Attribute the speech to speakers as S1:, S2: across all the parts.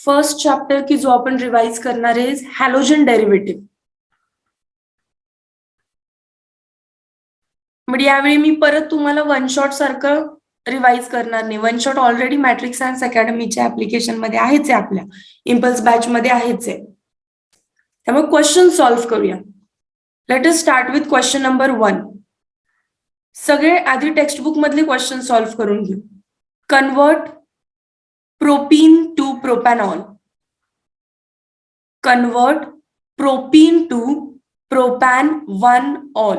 S1: First chapter की जो आपण रिवाइज करणार आहे हॅलोजन डेरिव्हेटिव्ह. म्हणजे यावेळी मी परत तुम्हाला वन शॉट सारखं रिवाइज करणार नाही. One shot already Matrix Science अकॅडमीच्या ऍप्लिकेशन मध्ये आहेच आहे, आपल्या इम्पल्स बॅच मध्ये आहेच आहे. त्यामुळे क्वेश्चन सॉल्व्ह करूया. Let us start with question number 1. सगळे आधी टेक्स्टबुक मधले क्वेश्चन सॉल्व्ह करून घेऊ. Convert propene to propanol. Convert propene to propan one ol.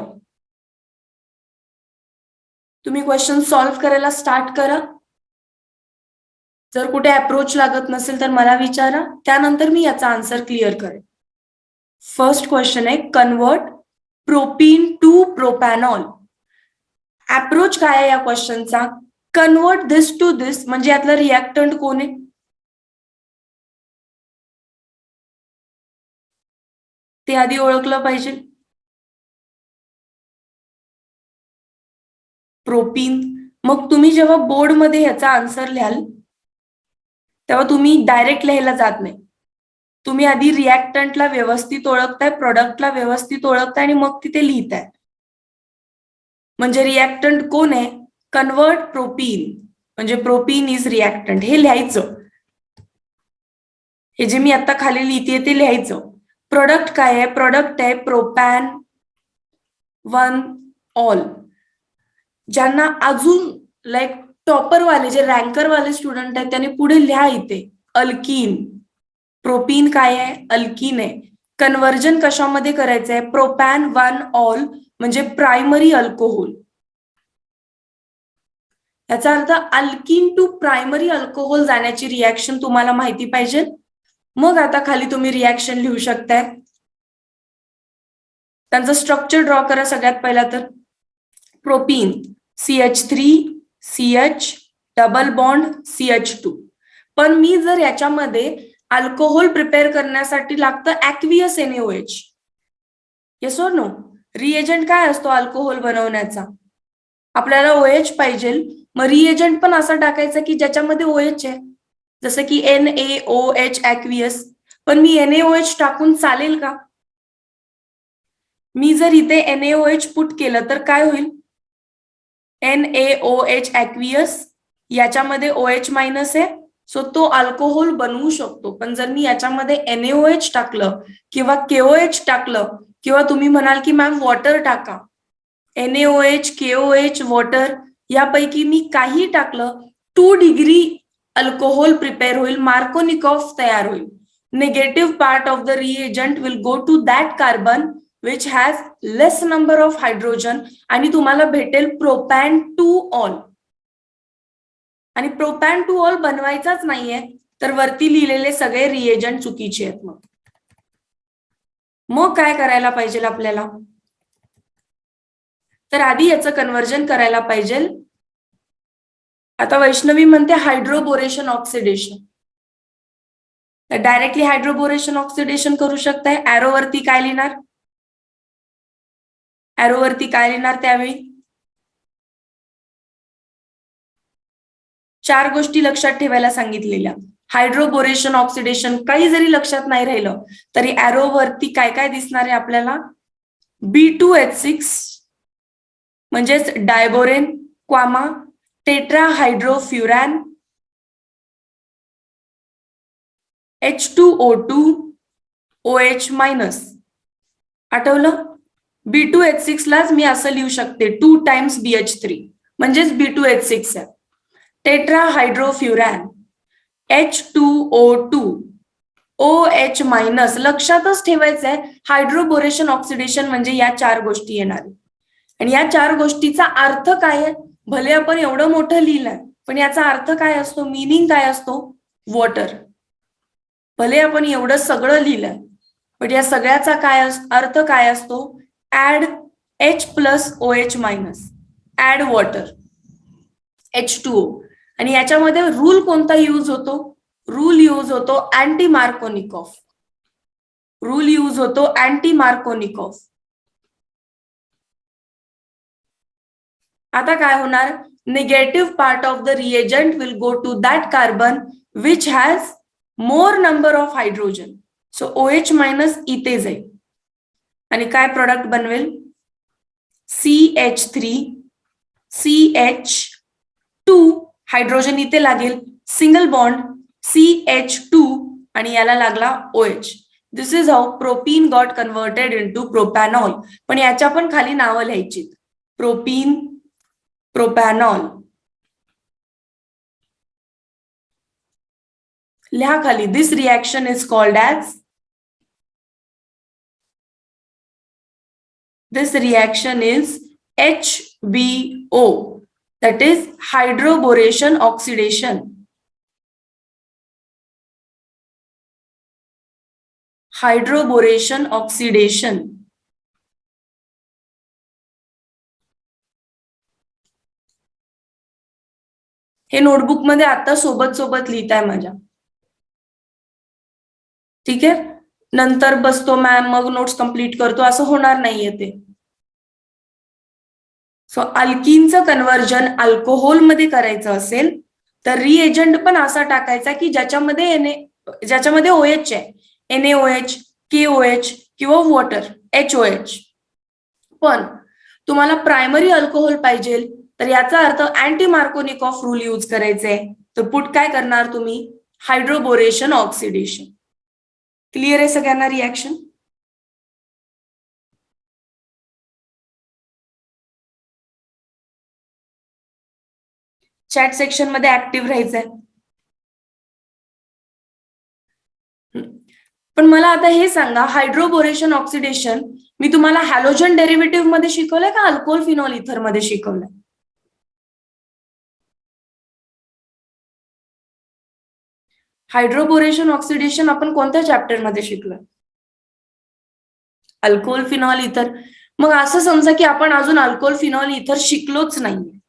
S1: तुम्ही क्वेश्चन सॉल्व्ह करायला स्टार्ट करा. जर कुठे अप्रोच लागत नसेल तर मला विचारा, त्यानंतर मी याचा आन्सर क्लिअर करेन. फर्स्ट क्वेश्चन आहे convert propene to propanol. Approach काय आहे या क्वेश्चनचा? कन्वर्ट दिस टू दिस, म्हणजे यातला रिएक्टंट कोण आहे? ते आधी ओळखलं पाहिजे. प्रोपीन. मग तुम्ही जेव्हा बोर्ड मध्ये याचा आन्सर लिहाल तेव्हा तुम्ही डायरेक्ट लिहायला जात नाही. तुम्ही आधी रिएक्टंटला व्यवस्थित ओळखताय, प्रोडक्टला व्यवस्थित ओळखताय आणि मग तिथे लिहिताय. म्हणजे रिएक्टंट कोण आहे? कन्वर्ट प्रोपीन, म्हणजे प्रोपीन इज रिएक्टंट, हे लिहायचं. हे जे मी आता खाली लिहिते ते लिहायचं. प्रोडक्ट काय आहे? प्रोडक्ट आहे प्रोपॅन-1-ऑल. ज्यांना अजून लाईक टॉपर वाले जे रँकर वाले स्टुडंट आहेत त्यांनी पुढे लिहा इथे अल्कीन. प्रोपीन काय आहे? अल्कीन आहे. कन्वर्जन कशामध्ये करायचं आहे? प्रोपॅन-1-ऑल म्हणजे प्रायमरी अल्कोहोल. याचा अर्थ अल्कीन टू प्रायमरी अल्कोहोल जाण्याची रिॲक्शन तुम्हाला माहिती पाहिजे. मग आता खाली तुम्ही रिॲक्शन लिहू शकताय. त्यांचं स्ट्रक्चर ड्रॉ करा. सगळ्यात पहिला तर propene CH3CH double bond CH2. पण मी जर याच्यामध्ये अल्कोहोल प्रिपेअर करण्यासाठी लागतं aqueous NaOH. Yes or no? Reagent काय असतो अल्कोहोल बनवण्याचा? आपल्याला OH पाहिजे. मग रिएजंट पण असं टाकायचं की ज्याच्यामध्ये OH आहे, जसं की NaOH ॲक्वियस. पण मी NaOH टाकून चालेल का? मी जर इथे NaOH पुट केलं तर काय होईल? NaOH ॲक्वियस, याच्यामध्ये OH मायनस आहे, सो तो अल्कोहोल बनवू शकतो. पण जर मी याच्यामध्ये NaOH टाकलं किंवा KOH टाकलं किंवा तुम्ही म्हणाल की मॅम वॉटर टाका, NaOH KOH वॉटर यापैकी मी काही टाकलं 2 डिग्री अल्कोहोल प्रिपेअर होईल, मार्कोनिकॉफ तयार होईल. Negative part of the reagent will go to that carbon which has less number of hydrogen आणि तुम्हाला भेटेल प्रोपॅन-2-ऑल. आणि प्रोपॅन-2-ऑल बनवायचाच नाहीये तर वरती लिहिलेले सगळे रिएजंट चुकीचे आहेत. मग काय करायला पाहिजे आपल्याला? तर आधी याचं कन्वर्जन करायला पाहिजे. आता वैष्णवी म्हणते हायड्रोबोरेशन ऑक्सिडेशन. तर डायरेक्टली हायड्रोबोरेशन ऑक्सिडेशन करू शकताय. ॲरो वरती काय लिहिणार? ॲरो वरती काय लिहिणार? त्यावेळी 4 गोष्टी लक्षात ठेवायला सांगितलेल्या. हायड्रोबोरेशन ऑक्सिडेशन काही जरी लक्षात नाही राहिलं तरी ॲरो वरती काय काय दिसणार आहे आपल्याला? B2H6 म्हणजेच diborane, comma, tetrahydrofuran, H2O2, OH minus. आठवलं? B2H6 लाच मी असं लिहू शकते 2 टाइम्स BH3 म्हणजेच B2H6 आहे. टेट्राहायड्रोफ्युरॅन, H2O2, OH मायनस. लक्षातच ठेवायचं आहे हायड्रोबोरेशन ऑक्सिडेशन म्हणजे या 4 गोष्टी येणार. आणि या 4 गोष्टीचा अर्थ काय आहे? भले आपण एवढं मोठं लिहिलंय पण याचा अर्थ काय असतो? मीनिंग काय असतो? वॉटर. भले आपण एवढं सगळं लिहिलंय पण या सगळ्याचा काय अर्थ काय असतो? Add H plus OH minus, add water H2O. आणि याच्यामध्ये रूल कोणता यूज होतो? रूल यूज होतो अँटी मार्कोनिकॉफ. रूल यूज होतो अँटी मार्कोनिकॉफ. आता काय होणार? Negative part of the reagent will go to that carbon which has more number of hydrogen. So OH minus इथे जाईल आणि काय प्रोडक्ट बनवेल, CH3 CH2, हायड्रोजन इथे लागेल, सिंगल बॉन्ड CH2 आणि याला लागला OH. This is how propene got converted into propanol. पण याच्या पण खाली नावं लिहायची, प्रोपीन, प्रोपॅनॉल. लिहा खाली, this reaction is called as, this reaction is HBO, that is hydroboration oxidation. Hydroboration oxidation. हे नोटबुक मध्ये आता सोबत सोबत लिहिताय माझ्या, ठीक आहे. नंतर बसतो मॅम मग नोट्स कंप्लीट करतो असं होणार नाहीये ते. सो अल्किनचं कन्व्हर्जन अल्कोहोल मध्ये करायचं असेल तर रिएजंट पण असा टाकायचा की ज्याच्यामध्ये OH आहे, NaOH, KOH किंवा वॉटर HOH. पण तुम्हाला प्रायमरी अल्कोहोल पाहिजे तर याचा अर्थ अँटी मार्कोनिकॉफ रूल यूज करायचे. तर पुट काय करणार तुम्ही, हायड्रोबोरेशन ऑक्सिडेशन. क्लिअर आहे सगळ्यांना रिएक्शन? चॅट सेक्शन मध्ये ऍक्टिव्ह राहायचंय. पण मला आता हे सांगा, हायड्रोबोरेशन ऑक्सिडेशन मी तुम्हाला हॅलोजन डेरिव्हेटिव्ह मध्ये शिकवलंय का अल्कोहोल फिनॉल इथर मध्ये शिकवलंय? हायड्रोबोरेशन ऑक्सिडेशन आपण कोणत्या चॅप्टर मध्ये शिकलोय? अल्कोहोल फिनॉल इथर. मग असं समजा की आपण अजून अल्कोहोल फिनॉल इथर शिकलोच नाहीये.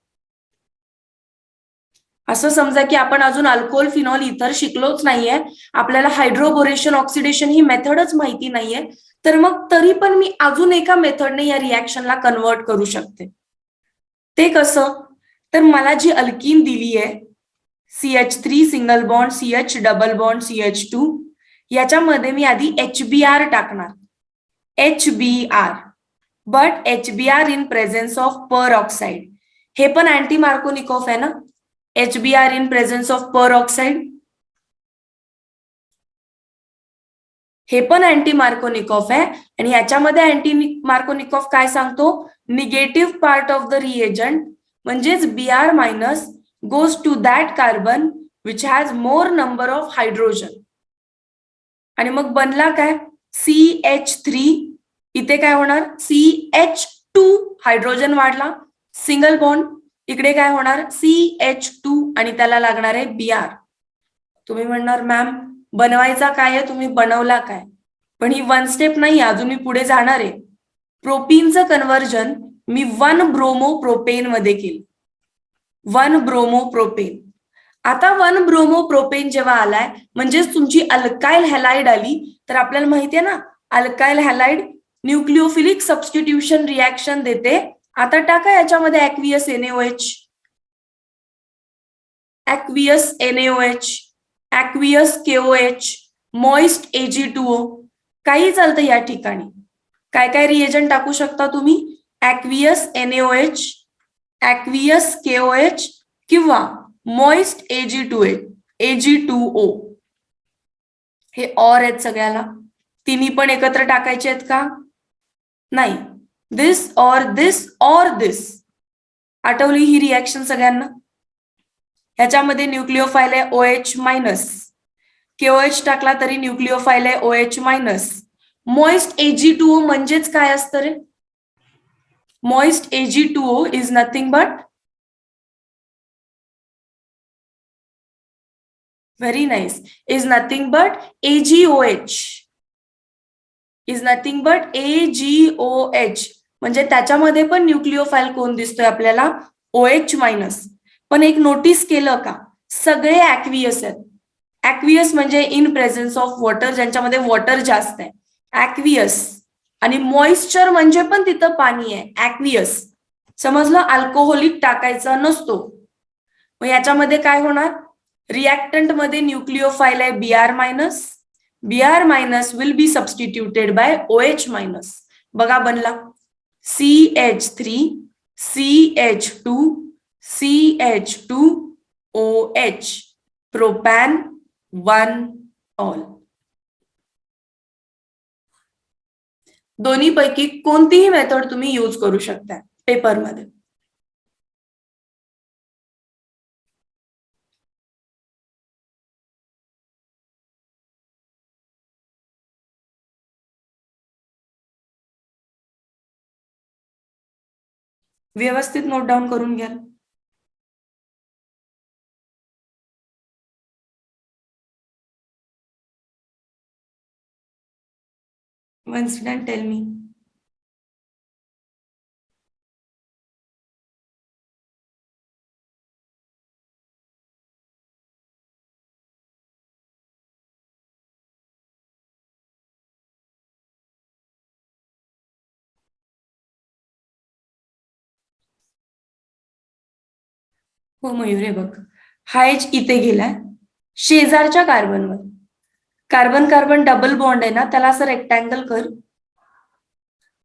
S1: असं समजा की आपण अजून अल्कोहोल फिनॉल इथर शिकलोच नाहीये, आपल्याला हायड्रोबोरेशन ऑक्सिडेशन ही मेथडच माहिती नाहीये, तर मग तरी पण मी अजून एका मेथडने या रिएक्शनला कन्वर्ट करू शकते. ते कसं, तर मला जी अल्कीन दिली आहे CH3 single bond CH double bond CH2, याच्यामध्ये मी आधी HBr टाकणार, HBr, but HBr in presence of per oxide. हे पण अँटी मार्कोनिकॉफ आहे ना, HBr in presence of per oxide, हे पण अँटी मार्कोनिकॉफ आहे. आणि याच्यामध्ये अँटी मार्कोनिकॉफ काय सांगतो, negative part of the reagent म्हणजेच Br minus goes to that carbon which has more number of hydrogen. आणि मग बनला काय, CH3, इथे काय होणार CH2, हायड्रोजन वाढला, सिंगल बॉन्ड, इकडे काय होणार CH2 आणि त्याला लागणार आहे Br. तुम्ही म्हणणार मॅम बनवायचा काय आहे, तुम्ही बनवला काय? पण ही वन स्टेप नाही, अजून मी पुढे जाणार आहे. प्रोपीनचं कन्व्हर्जन मी 1 ब्रोमो प्रोपेन मध्ये केलं, 1 ब्रोमो प्रोपेन. आता 1 ब्रोमो प्रोपेन जेव्हा आलाय म्हणजेच तुमची अल्काइल हॅलाइड आली, तर आपल्याला माहितीये ना alkyl halide nucleophilic substitution reaction देते. आता टाका याच्यामध्ये ऍक्वियस NaOH, ऍक्वियस NaOH, ऍक्वियस KOH, moist Ag2O, काही चालतं या ठिकाणी. काय काय रिएजंट टाकू शकता तुम्ही, ऍक्वियस NaOH, ऍक्वियस KOH किंवा मॉइस्ट Ag2O. हे और आहेत सगळ्याला, तिन्ही पण एकत्र टाकायचे आहेत का, नाही. दिस और दिस. आठवली ही रिएक्शन सगळ्यांना? ह्याच्यामध्ये न्यूक्लिओफाईल आहे OH मायनस, KOH टाकला तरी न्यूक्लिओफाईल आहे OH मायनस. मॉइस्ट Ag2O म्हणजेच काय असतं रे, moist Ag2O is nothing but, very nice, is nothing but AgOH, is nothing but AgOH. म्हणजे त्याच्यामध्ये पण न्यूक्लिओफाईल कोण दिसतोय आपल्याला, OH मायनस. पण एक नोटीस केलं का, सगळे ऍक्वियस आहेत. ऍक्वियस म्हणजे इन प्रेझेन्स ऑफ वॉटर, ज्यांच्यामध्ये वॉटर जास्त आहे, ऍक्वियस. आणि मॉइश्चर म्हणजे पण तिथं पाणी आहे, ऍक्वियस. समजलं, अल्कोहोलिक टाकायचा नसतो. मग याच्यामध्ये काय होणार, रिएक्टंट मध्ये न्यूक्लिओफाइल आहे Br minus. Br minus will be substituted by OH minus. बघा बनला CH3 CH2 CH2OH propane 1 all. दोन्ही पैकी कोणतीही मेथड तुम्ही यूज करू शकता पेपरमध्ये. व्यवस्थित नोट डाऊन करून घ्या. Once done, tell me. हो मयुरे बघ, हा एच इथे गेलाय शेजारच्या कार्बनवर. कार्बन कार्बन डबल बॉन्ड आहे ना, त्याला असं रेक्टँगल कर.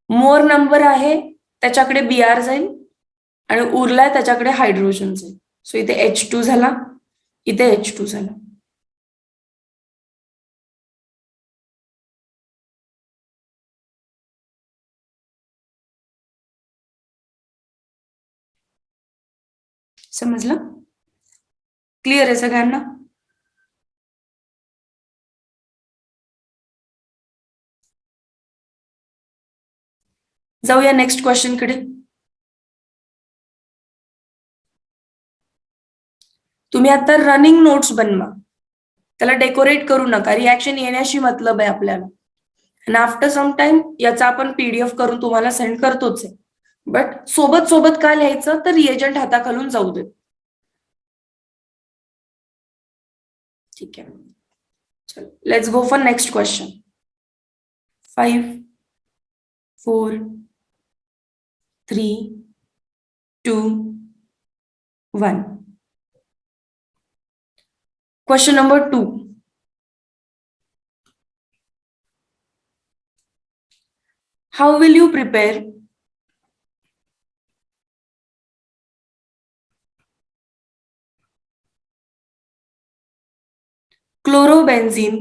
S1: मोर नंबर आहे त्याच्याकडे Br जाईल आणि उरलाय त्याच्याकडे हायड्रोजन जाईल. सो इथे H2 झाला, इथे H2 झाला. समजलं? क्लिअर आहे सगळ्यांना? जाऊया नेक्स्ट क्वेश्चन कडे. तुम्ही आता रनिंग नोट्स बनवा, त्याला डेकोरेट करू नका. रिॲक्शन येण्याशी मतलब आहे आपल्याला. आणि आफ्टर सम टाइम याचा आपण PDF करून तुम्हाला सेंड करतोच आहे. बट सोबत सोबत का लिहायचं, तर रिएजंट हाताखालून जाऊ दे. ठीक आहे, चलो let's go for next question. 5 4 3 2 1. Question number 2. How will you prepare chlorobenzene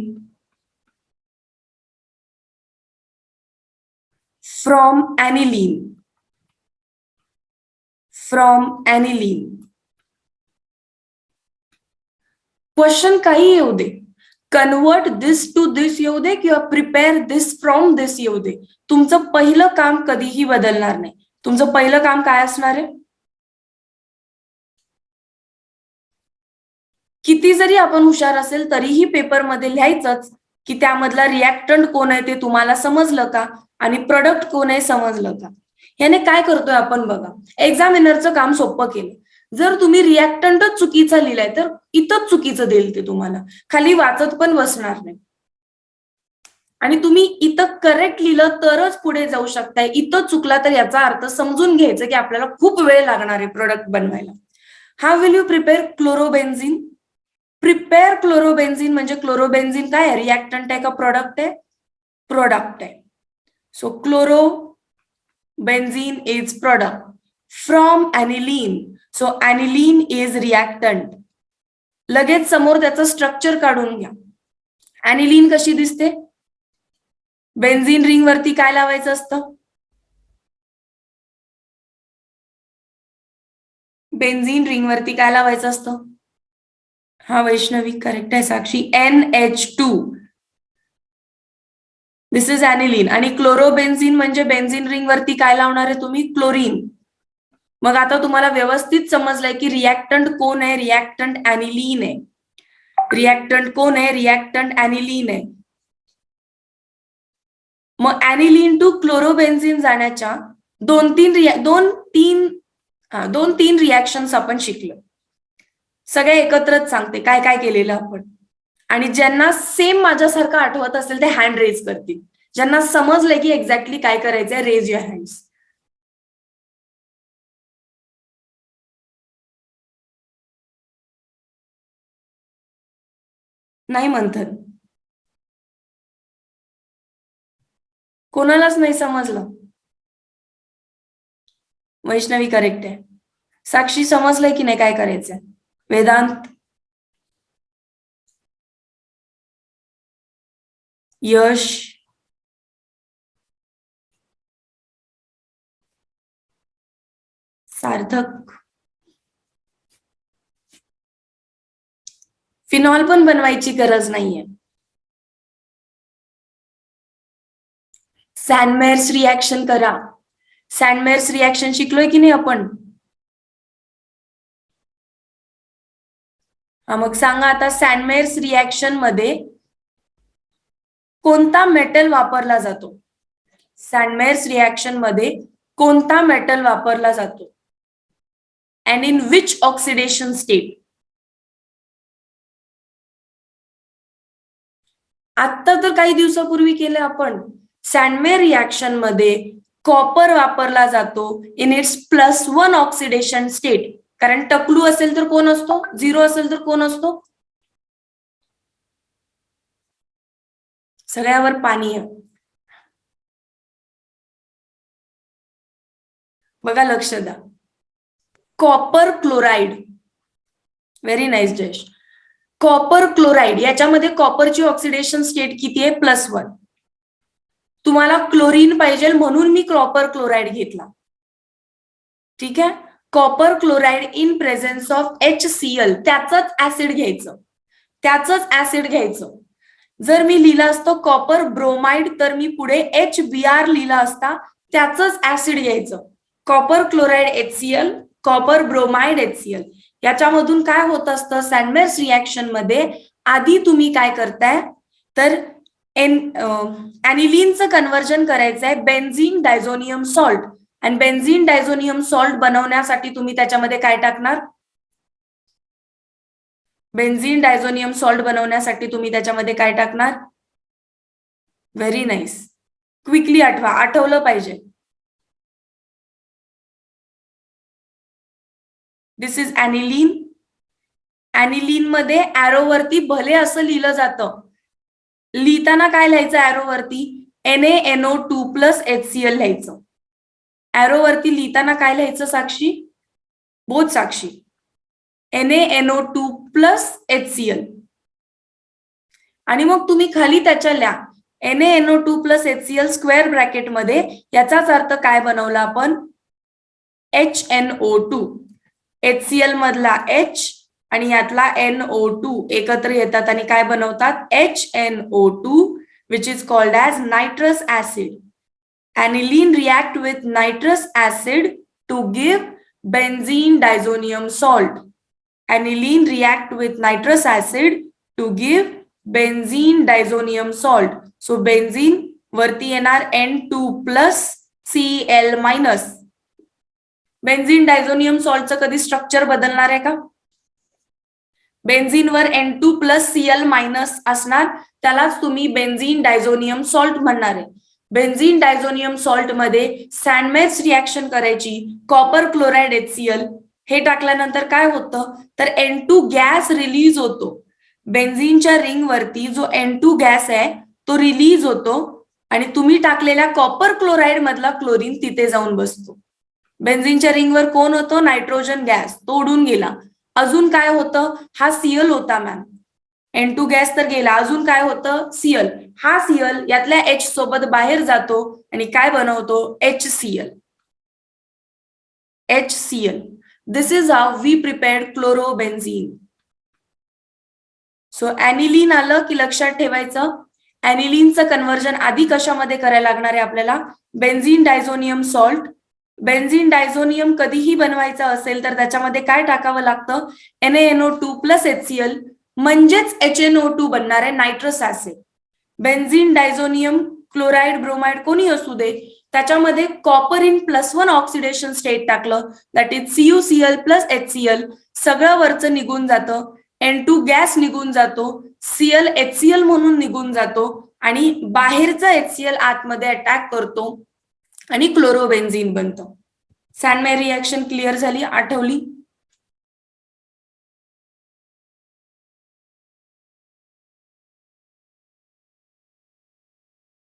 S1: from aniline? From aniline. Question काही येऊ दे, कन्वर्ट दिस टू दिस येऊ दे किंवा प्रिपेअर दिस फ्रॉम दिस येऊ दे, तुमचं पहिलं काम कधीही बदलणार नाही. तुमचं पहिलं काम काय असणार आहे? किती जरी आपण हुशार असेल तरीही पेपरमध्ये लिहायचंच की त्यामधला रिॲक्टंट कोण आहे ते तुम्हाला समजलं का आणि प्रोडक्ट कोण आहे समजलं का. याने काय करतोय आपण बघा, एक्झामिनरचं काम सोपं केलं. जर तुम्ही रिॲक्टंटच चुकीचा लिहिलाय तर इथंच चुकीचं देईल ते तुम्हाला, खाली वाचत पण बसणार नाही. आणि तुम्ही इथं करेक्ट लिहिलं तरच पुढे जाऊ शकताय. इथं चुकला तर याचा अर्थ समजून घ्यायचं की आपल्याला खूप वेळ लागणार आहे प्रोडक्ट बनवायला. How will you prepare chlorobenzene? Prepare chlorobenzene म्हणजे क्लोरोबेन्झिन काय आहे, रिॲक्टंट आहे का प्रोडक्ट आहे? प्रोडक्ट आहे. So chlorobenzene is product from aniline. So aniline is reactant. लगेच समोर त्याचं स्ट्रक्चर काढून घ्या. aniline कशी दिसते? बेन्झिन रिंग वरती काय लावायचं असतं? बेन्झिन रिंग वरती काय लावायचं असतं? हा वैष्णवी करेक्ट आहे. साक्षी NH2. This is aniline. आणि क्लोरोबेन्झिन म्हणजे बेन्झिन रिंग वरती काय लावणार आहे तुम्ही? क्लोरीन. मग आता तुम्हाला व्यवस्थित समजलंय की रिॲक्टंट कोण आहे? रिॲक्टंट aniline आहे. रिॲक्टंट कोण आहे? रिॲक्टंट aniline आहे. मग aniline टू क्लोरोबेन्झिन जाण्याच्या दोन तीन रिॲक्शन्स आपण शिकलो. सगळे एकत्रच सांगते काय काय केलेलं आपण. आणि ज्यांना सेम माझ्यासारखं आठवत असेल ते हँड रेज करतील. ज्यांना समजलंय की एक्झॅक्टली काय करायचंय, रेज युअर हँड्स. नाही मंथन, कोणालाच नाही समजलं. वैष्णवी करेक्ट आहे. साक्षी समजलंय की नाही काय करायचंय? वेदांत, यश, सार्थक, फिनॉल पण बनवायची गरज नाहीये. सॅनमेर्स रिॲक्शन करा. सॅनमेर्स रिॲक्शन शिकलोय की नाही आपण? मग सांगा आता, सॅनमेर्स रिॲक्शन मध्ये कोणता मेटल वापरला जातो? सॅनमेर्स रिॲक्शन मध्ये कोणता मेटल वापरला जातो? And in which oxidation state? आता तर काही दिवसापूर्वी केलं आपण. सॅनमेर रिॲक्शन मध्ये कॉपर वापरला जातो इन इट्स +1 ऑक्सिडेशन स्टेट. कारण टकलू असेल तर कोण असतो? 0 असेल तर कोण असतो? सगळ्यावर पाणी आहे. बघा, लक्ष द्या. Copper chloride. Very nice Jayesh. Copper chloride याच्यामध्ये कॉपरची ऑक्सिडेशन स्टेट किती आहे? +1. तुम्हाला क्लोरीन पाहिजे म्हणून मी कॉपर क्लोराइड घेतला. ठीक आहे. Copper chloride in presence of HCl, त्याचंच ऍसिड घ्यायचं. त्याचंच ऍसिड घ्यायचं. जर मी लिहिलं असतं कॉपर ब्रोमाइड तर मी पुढे HBr लिहिला असता. त्याचंच ऍसिड घ्यायचं. Copper chloride HCl, copper bromide HCl. याच्यामधून काय होत असतं? सॅनमेर्स रिॲक्शन मध्ये आधी तुम्ही काय करताय तर ॲनिलीनचं कन्व्हर्जन करायचं आहे बेन्झीन डायझोनियम सॉल्ट. आणि बेन्झीन डायझोनियम सॉल्ट बनवण्यासाठी तुम्ही त्याच्यामध्ये काय टाकणार? बेन्झीन डायझोनियम सॉल्ट बनवण्यासाठी तुम्ही त्याच्यामध्ये काय टाकणार? Very nice. क्विकली आठवा, आठवलं पाहिजे. दिस इज ॲनिलीन. ॲनिलीन मध्ये ॲरोवरती भले असं लिहिलं जातं, लिहिताना काय लिहायचं? ॲरोवरती NaNO2+HCl लिहायचं. ॲरोवरती लिहिताना काय लिहायचं साक्षी? बोध साक्षी, NaNO2+HCl. आणि मग तुम्ही खाली त्याच्या लिहा NaNO2+HCl स्क्वेअर ब्रॅकेटमध्ये. याचाच अर्थ काय बनवला आपण? HNO2. HCl मधला H आणि यातला NO2 एकत्र येतात आणि काय बनवतात? HNO2, which is called as nitrous acid. Aniline react with nitrous acid to give benzene diazonium salt. Aniline react with nitrous acid to give benzene diazonium salt. So benzene वरती येणार N2+Cl-. Benzene diazonium सॉल्टचं कधी structure बदलणार आहे का? बेन्झीनवर N2+Cl- असणार, त्यालाच तुम्ही benzene diazonium salt म्हणणार आहे. बेन्झीन डायझोनियम सॉल्ट मध्ये सॅनमेर्स रिॲक्शन करायची. कॉपर क्लोराइड HCl हे टाकल्यानंतर काय होतं तर N2 गॅस रिलीज होतो. बेन्झीनच्या रिंग वरती जो N2 गॅस आहे तो रिलीज होतो आणि तुम्ही टाकलेल्या कॉपर क्लोराइड मधला क्लोरीन तिथे जाऊन बसतो. बेन्झीनच्या रिंगवर कोण होतो? नायट्रोजन गॅस, तो उडून गेला. अजून काय होतं? हा Cl होता मॅम. N2 गॅस तर गेला, अजून काय होतं? Cl. हा Cl यातल्या H सोबत बाहेर जातो आणि काय बनवतो? HCl. HCl. This is how we prepared chlorobenzene. So aniline आलं की लक्षात ठेवायचं, ॲनिलीनचं कन्व्हर्जन आधी कशामध्ये करायला लागणार आहे आपल्याला? Benzene diazonium salt. Benzene diazonium कधीही बनवायचं असेल तर त्याच्यामध्ये काय टाकावं लागतं? NaNO2+HCl म्हणजेच HNO2 बनणार आहे, nitrous acid. Benzene diazonium chloride bromide कोणी असू दे, त्याच्यामध्ये कॉपर इन +1 ऑक्सिडेशन स्टेट टाकलं, दॅट इज CuCl+HCl. सगळं वरचं निघून जातं. N2 गॅस निघून जातो, Cl HCl म्हणून निघून जातो आणि बाहेरचा HCl आतमध्ये अटॅक करतो आणि क्लोरोबेन्झीन बनतं. सॅनमेर रिॲक्शन क्लिअर झाली, आठवली?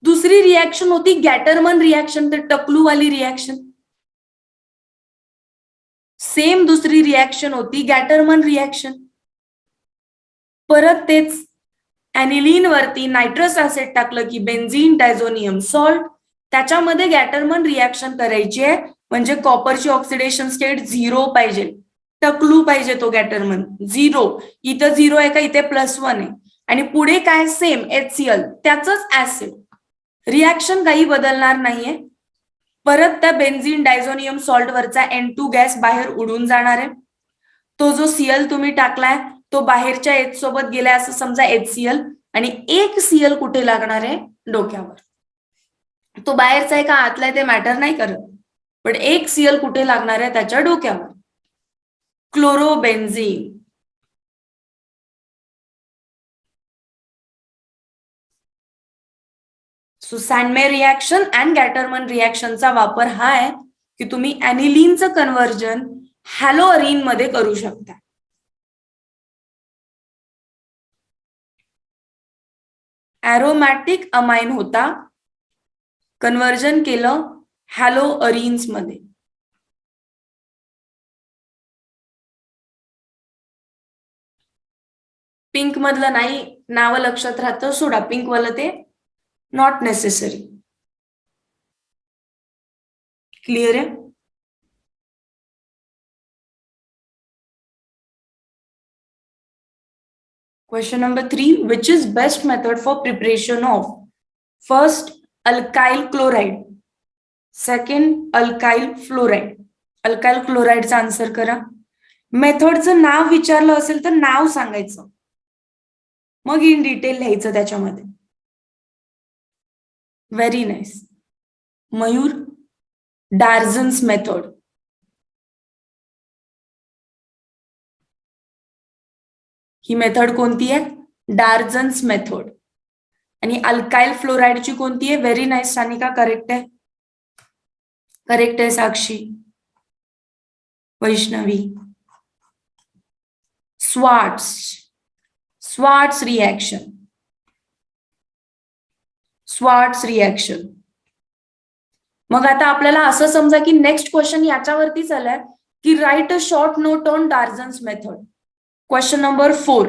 S1: दुसरी रिॲक्शन होती गॅटरमन रिॲक्शन, तर टकलूवाली रिॲक्शन. सेम दुसरी रिॲक्शन होती गॅटरमन रिॲक्शन. परत तेच ऍनिलीन वरती नायट्रस ऍसिड टाकलं की बेन्झीन डायझोनियम सॉल्ट. त्याच्यामध्ये गॅटरमन रिॲक्शन करायची आहे, म्हणजे कॉपरची ऑक्सिडेशन स्टेट 0 पाहिजे, टकलू पाहिजे तो गॅटरमन 0. इथं 0 आहे का, इथे +1 आहे. आणि पुढे काय, सेम HCl त्याच ऍसिड. रिॲक्शन काही बदलणार नाहीये. परत त्या बेन्झीन डायझोनियम सॉल्ट वरचा N2 गॅस बाहेर उडून जाणार आहे. तो जो Cl तुम्ही टाकलाय तो बाहेरच्या H सोबत गेलाय असं समजा HCl, आणि एक Cl कुठे लागणार आहे, डोक्यावर. तो बाहेरचा आहे का आतला आहे ते मॅटर नाही करत, पण एक Cl कुठे लागणार आहे, त्याच्या डोक्यावर. क्लोरोबेन्झीन. सो सॅनमे रिॲक्शन अँड गॅटरमन रिॲक्शनचा वापर हा आहे की तुम्ही ऍनिलीनचं कन्व्हर्जन हॅलोअरीन मध्ये करू शकता. ॲरोमॅटिक अमाइन होता, कन्व्हर्जन केलं हॅलोअरीन्स मध्ये. पिंक मधलं नाही, नाव लक्षात राहतं, सोडा पिंक वाला ते नॉट नेसेसरी. क्लिअर आहे. Question number 3, which is best method for preparation of first alkyl chloride, second alkyl fluoride. Alkyl क्लोराइडचा आन्सर करा. मेथडचं नाव विचारलं असेल तर नाव सांगायचं, मग इन डिटेल लिहायचं त्याच्यामध्ये. Very nice. Mayur, Darzens method. ही मेथड कोणती आहे, डार्झन्स मेथड. आणि अल्काइल फ्लोराइडची कोणती आहे, व्हेरी नाईस सानिका, करेक्ट आहे. करेक्ट आहे Sakshi, Vaishnavi. Swarts, Swarts reaction, Swarts reaction. मग आता आपल्याला असं समजा की नेक्स्ट क्वेश्चन याच्यावरतीच आलाय की write a short note on Darzens method. Question number 4,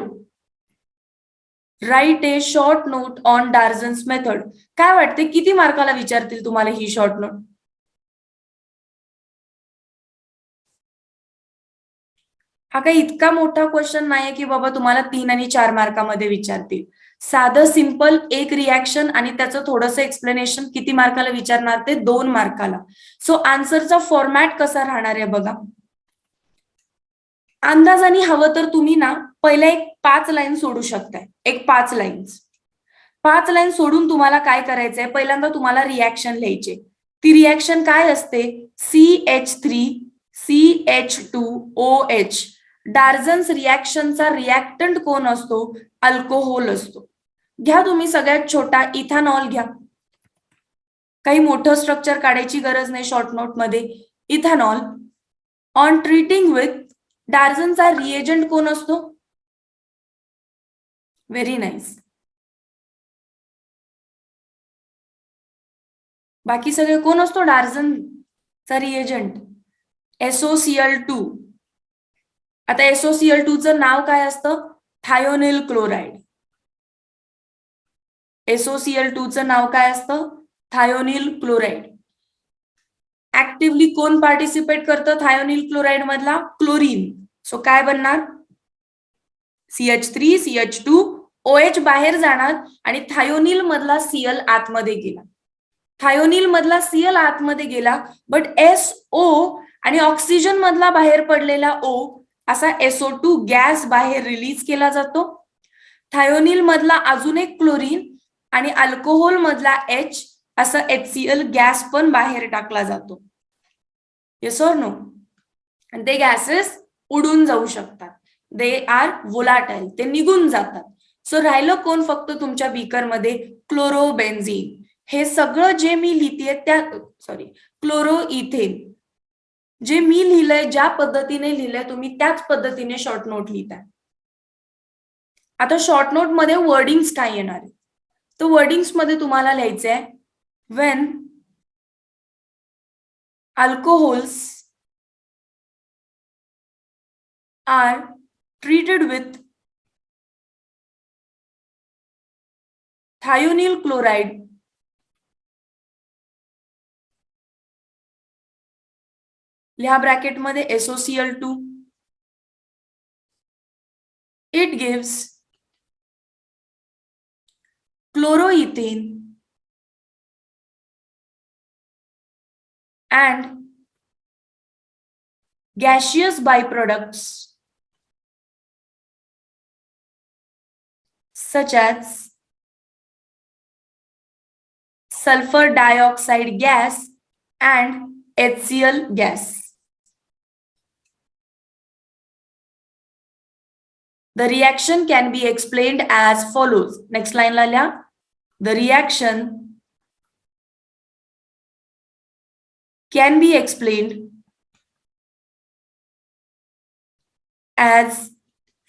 S1: write a short note on Darzens method. काय वाटते किती मार्काला विचारतील तुम्हाला ही शॉर्ट नोट? हा काही इतका मोठा क्वेश्चन नाहीये की बाबा तुम्हाला 3 आणि 4 मार्कामध्ये विचारतील. साधं सिंपल एक रिॲक्शन आणि त्याचं थोडंसं एक्सप्लेनेशन किती मार्काला विचारणार, ते 2 मार्काला. सो आन्सरचा फॉर्मॅट कसा राहणार आहे बघा. अंदाजाने हवं तर तुम्ही ना पहिला एक 5 लाईन सोडू शकताय, एक 5 लाईन्स. 5 लाईन सोडून तुम्हाला काय करायचंय, पहिल्यांदा तुम्हाला रिॲक्शन लिहायचे. ती रिॲक्शन काय असते, CH3CH2OH. डार्झन्स रिॲक्शनचा रिॲक्टंट कोण असतो, अल्कोहोल असतो. घ्या तुम्ही सगळ्यात छोटा इथेनॉल घ्या, काही मोठं स्ट्रक्चर काढायची गरज नाही शॉर्ट नोट मध्ये. इथेनॉल ऑन ट्रीटिंग विथ डार्झनचा रिएजंट कोण असतो, व्हेरी नाईस. बाकी सगळे कोण असतो डार्झनचा रिएजंट, SOCl2. आता SOCl2 चं नाव काय असतं, थायोनिल क्लोराइड. SOCl2 चं नाव काय असतं, थायोनिल क्लोराइड. ऍक्टिव्हली कोण पार्टिसिपेट करतं थायोनिल क्लोराइड मधला, क्लोरीन. सो काय बनणार, CH3 CH2 OH बाहेर जाणार आणि थायोनिल मधला Cl आतमध्ये गेला. थायोनिल मधला Cl आतमध्ये गेला, बट SO आणि ऑक्सिजन मधला बाहेर पडलेला O असा SO2 गॅस बाहेर रिलीज केला जातो. थायोनिल मधला अजून एक क्लोरीन आणि अल्कोहोल मधला H असा HCl गॅस पण बाहेर टाकला जातो. Yes or no? आणि ते गॅसेस उडून जाऊ शकतात, दे आर व्होलाटाईल, ते निघून जातात. सो राहिलं कोण फक्त तुमच्या बीकर मध्ये, क्लोरोबेन्झीन. हे सगळं जे मी लिहितेय त्या, सॉरी, क्लोरोइथेन, जे मी लिहिलंय ज्या पद्धतीने लिहिलंय तुम्ही त्याच पद्धतीने शॉर्ट नोट लिहिताय. आता शॉर्ट नोट मध्ये वर्डिंग्स काय येणार आहे, तो वर्डिंग्स मध्ये तुम्हाला लिहायचंय when alcohols are treated with thionyl chloride लिहा ब्रॅकेट मध्ये SOCl2 it gives chloroethane and gaseous byproducts such as sulfur dioxide gas and HCl gas. The reaction can be explained as follows. Next line ला लिहा. The reaction can be explained as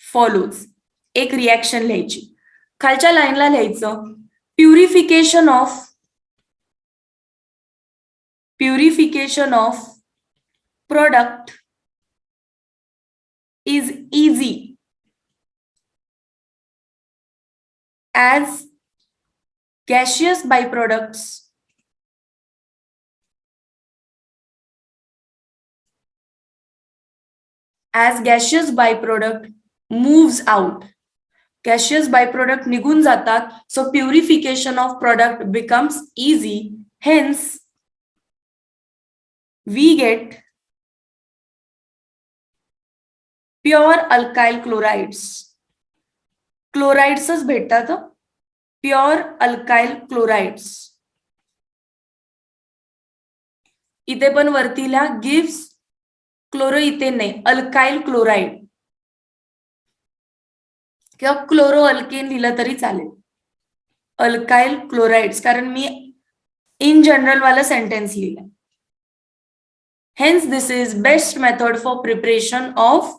S1: follows. एक reaction लिहायची. खालच्या लाईनला लिहायचं purification of product is easy as gaseous byproducts moves out. Gaseous byproduct निघून जातात. So purification of product becomes easy. Hence, we get pure alkyl chlorides. Chlorides भेटतात. Pure alkyl chlorides. इथे पण वरती लिहा gives क्लोरोइथेन नाही अल्काइल क्लोराइड किंवा chloro alkane लिहिलं तरी चालेल. अल्काइल क्लोराइड्स कारण मी इन जनरल वाला सेंटेन्स लिहिलं. Hence this is best method for preparation of.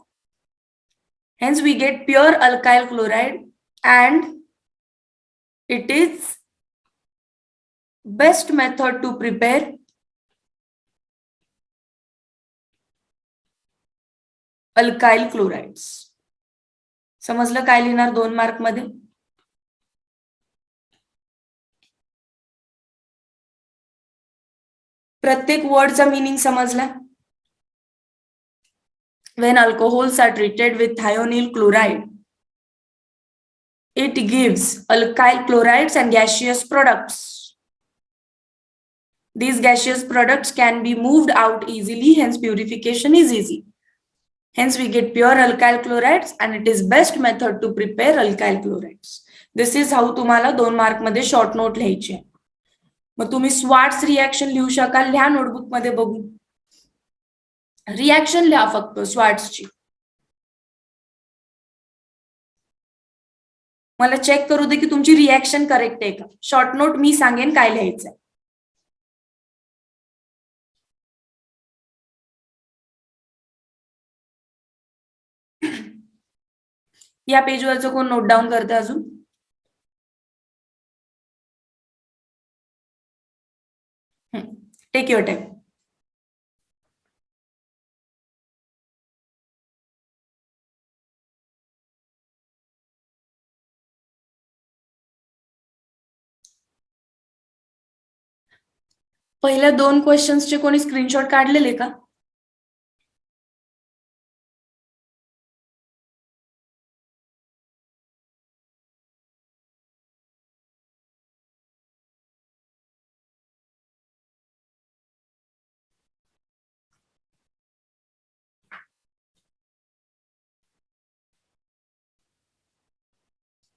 S1: Hence we get pure alkyl chloride and it is best method to prepare alkyl chlorides. समजलं काय लिहिणार 2 मार्क मध्ये. प्रत्येक वर्डचा मीनिंग समजला. When alcohols are treated with thionyl chloride, it gives alkyl chlorides and gaseous products. These gaseous products can be moved out easily, hence purification is easy. Hence we get pure alkyl chlorides and it is best method to prepare alkyl chlorides. This is how तुम्हाला 2 mark मध्ये short note लिहायची आहे. मग तुम्ही Swarts reaction लिहू शकाल. लिहा notebook मध्ये बघू. रिएक्शन लिहा फक्त स्वार्ट्सची. मला चेक करू दे की तुमची रिएक्शन करेक्ट आहे का. शॉर्ट नोट मी सांगेन काय लिहायचंय. या पेजवरचं कोण नोट डाऊन करते अजून. Take your time. पहिल्या 2 क्वेश्चन्सचे कोणी स्क्रीनशॉट काढलेले का.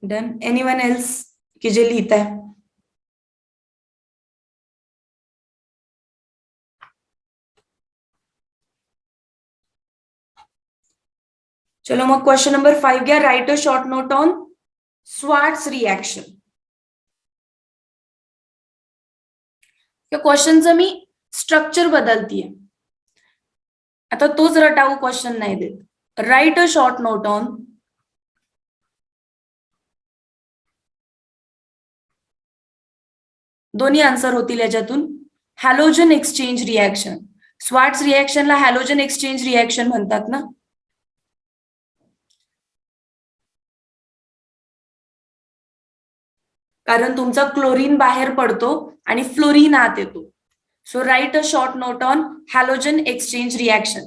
S1: डन. एनीवन एल्स की जे लिहित आहे. चलो मग क्वेश्चन नंबर 5 घ्या. Right a short note on Swarts reaction. या क्वेश्चनचं मी स्ट्रक्चर बदलतीये. आता तोच रटाऊ क्वेश्चन नाही देत. Write a short note on दोन्ही आन्सर होतील याच्यातून. Halogen exchange reaction. स्वार्ट्स रिॲक्शनला हॅलोजन एक्सचेंज रिॲक्शन म्हणतात ना. कारण तुमचा क्लोरीन बाहेर पडतो आणि फ्लोरीन आत येतो. So write a short note on halogen exchange reaction.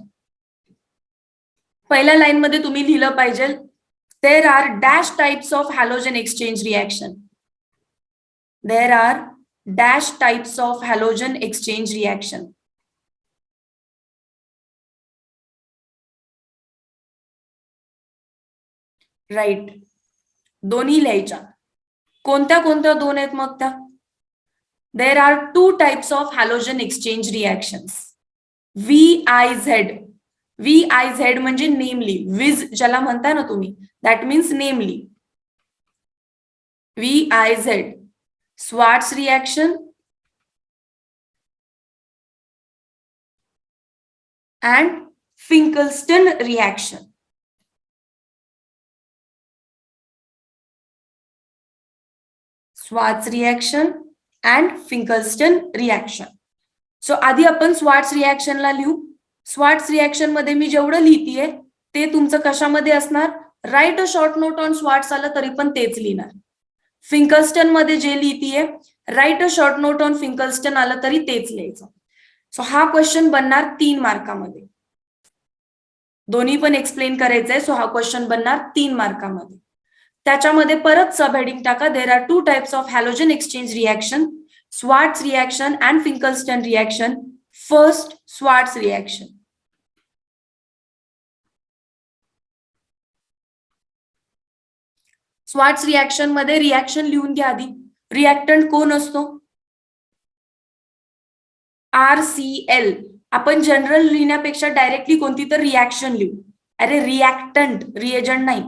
S1: पहिल्या लाईन मध्ये तुम्ही लिहिलं पाहिजे, there are dash types of halogen exchange reaction. There are dash types of halogen exchange reaction. Right. दोन्ही लिहायच्या. कोणत्या कोणत्या दोन आहेत मग त्या? There are two types of halogen exchange reactions. VIZ. VIZ म्हणजे नेमली. विज ज्याला म्हणताय ना तुम्ही, that means namely. VIZ. Swarts reaction and Finkelstein reaction. Swarts reaction and Finkelstein reaction. So आधी आपण स्वार्ट्स रिॲक्शनला लिहू. स्वार्ट्स रिॲक्शन मध्ये मी जेवढं लिहितीये ते तुमचं कशामध्ये असणार? Write a short note on Swarts आलं तरी पण तेच लिहिणार. फिंकल्स्टन मध्ये जे लिहितीये, write a short note on Finkelstein आलं तरी तेच लिहायचं. सो हा क्वेश्चन बनणार 3 मार्कामध्ये. दोन्ही पण एक्सप्लेन करायचंय. सो हा क्वेश्चन बनणार 3 मार्कामध्ये. त्याच्यामध्ये परत सब हेडिंग टाका, there are two types of halogen exchange reaction, Swarts reaction and Finkelstein reaction. First, Swarts reaction. Swarts reaction मध्ये रिॲक्शन लिहून घ्या आधी. रिॲक्टंट कोण असतो? RCl. आपण जनरल लिहिण्यापेक्षा डायरेक्टली कोणती तर रिॲक्शन लिहू. अरे रिॲक्टंट, रिएजंट नाही.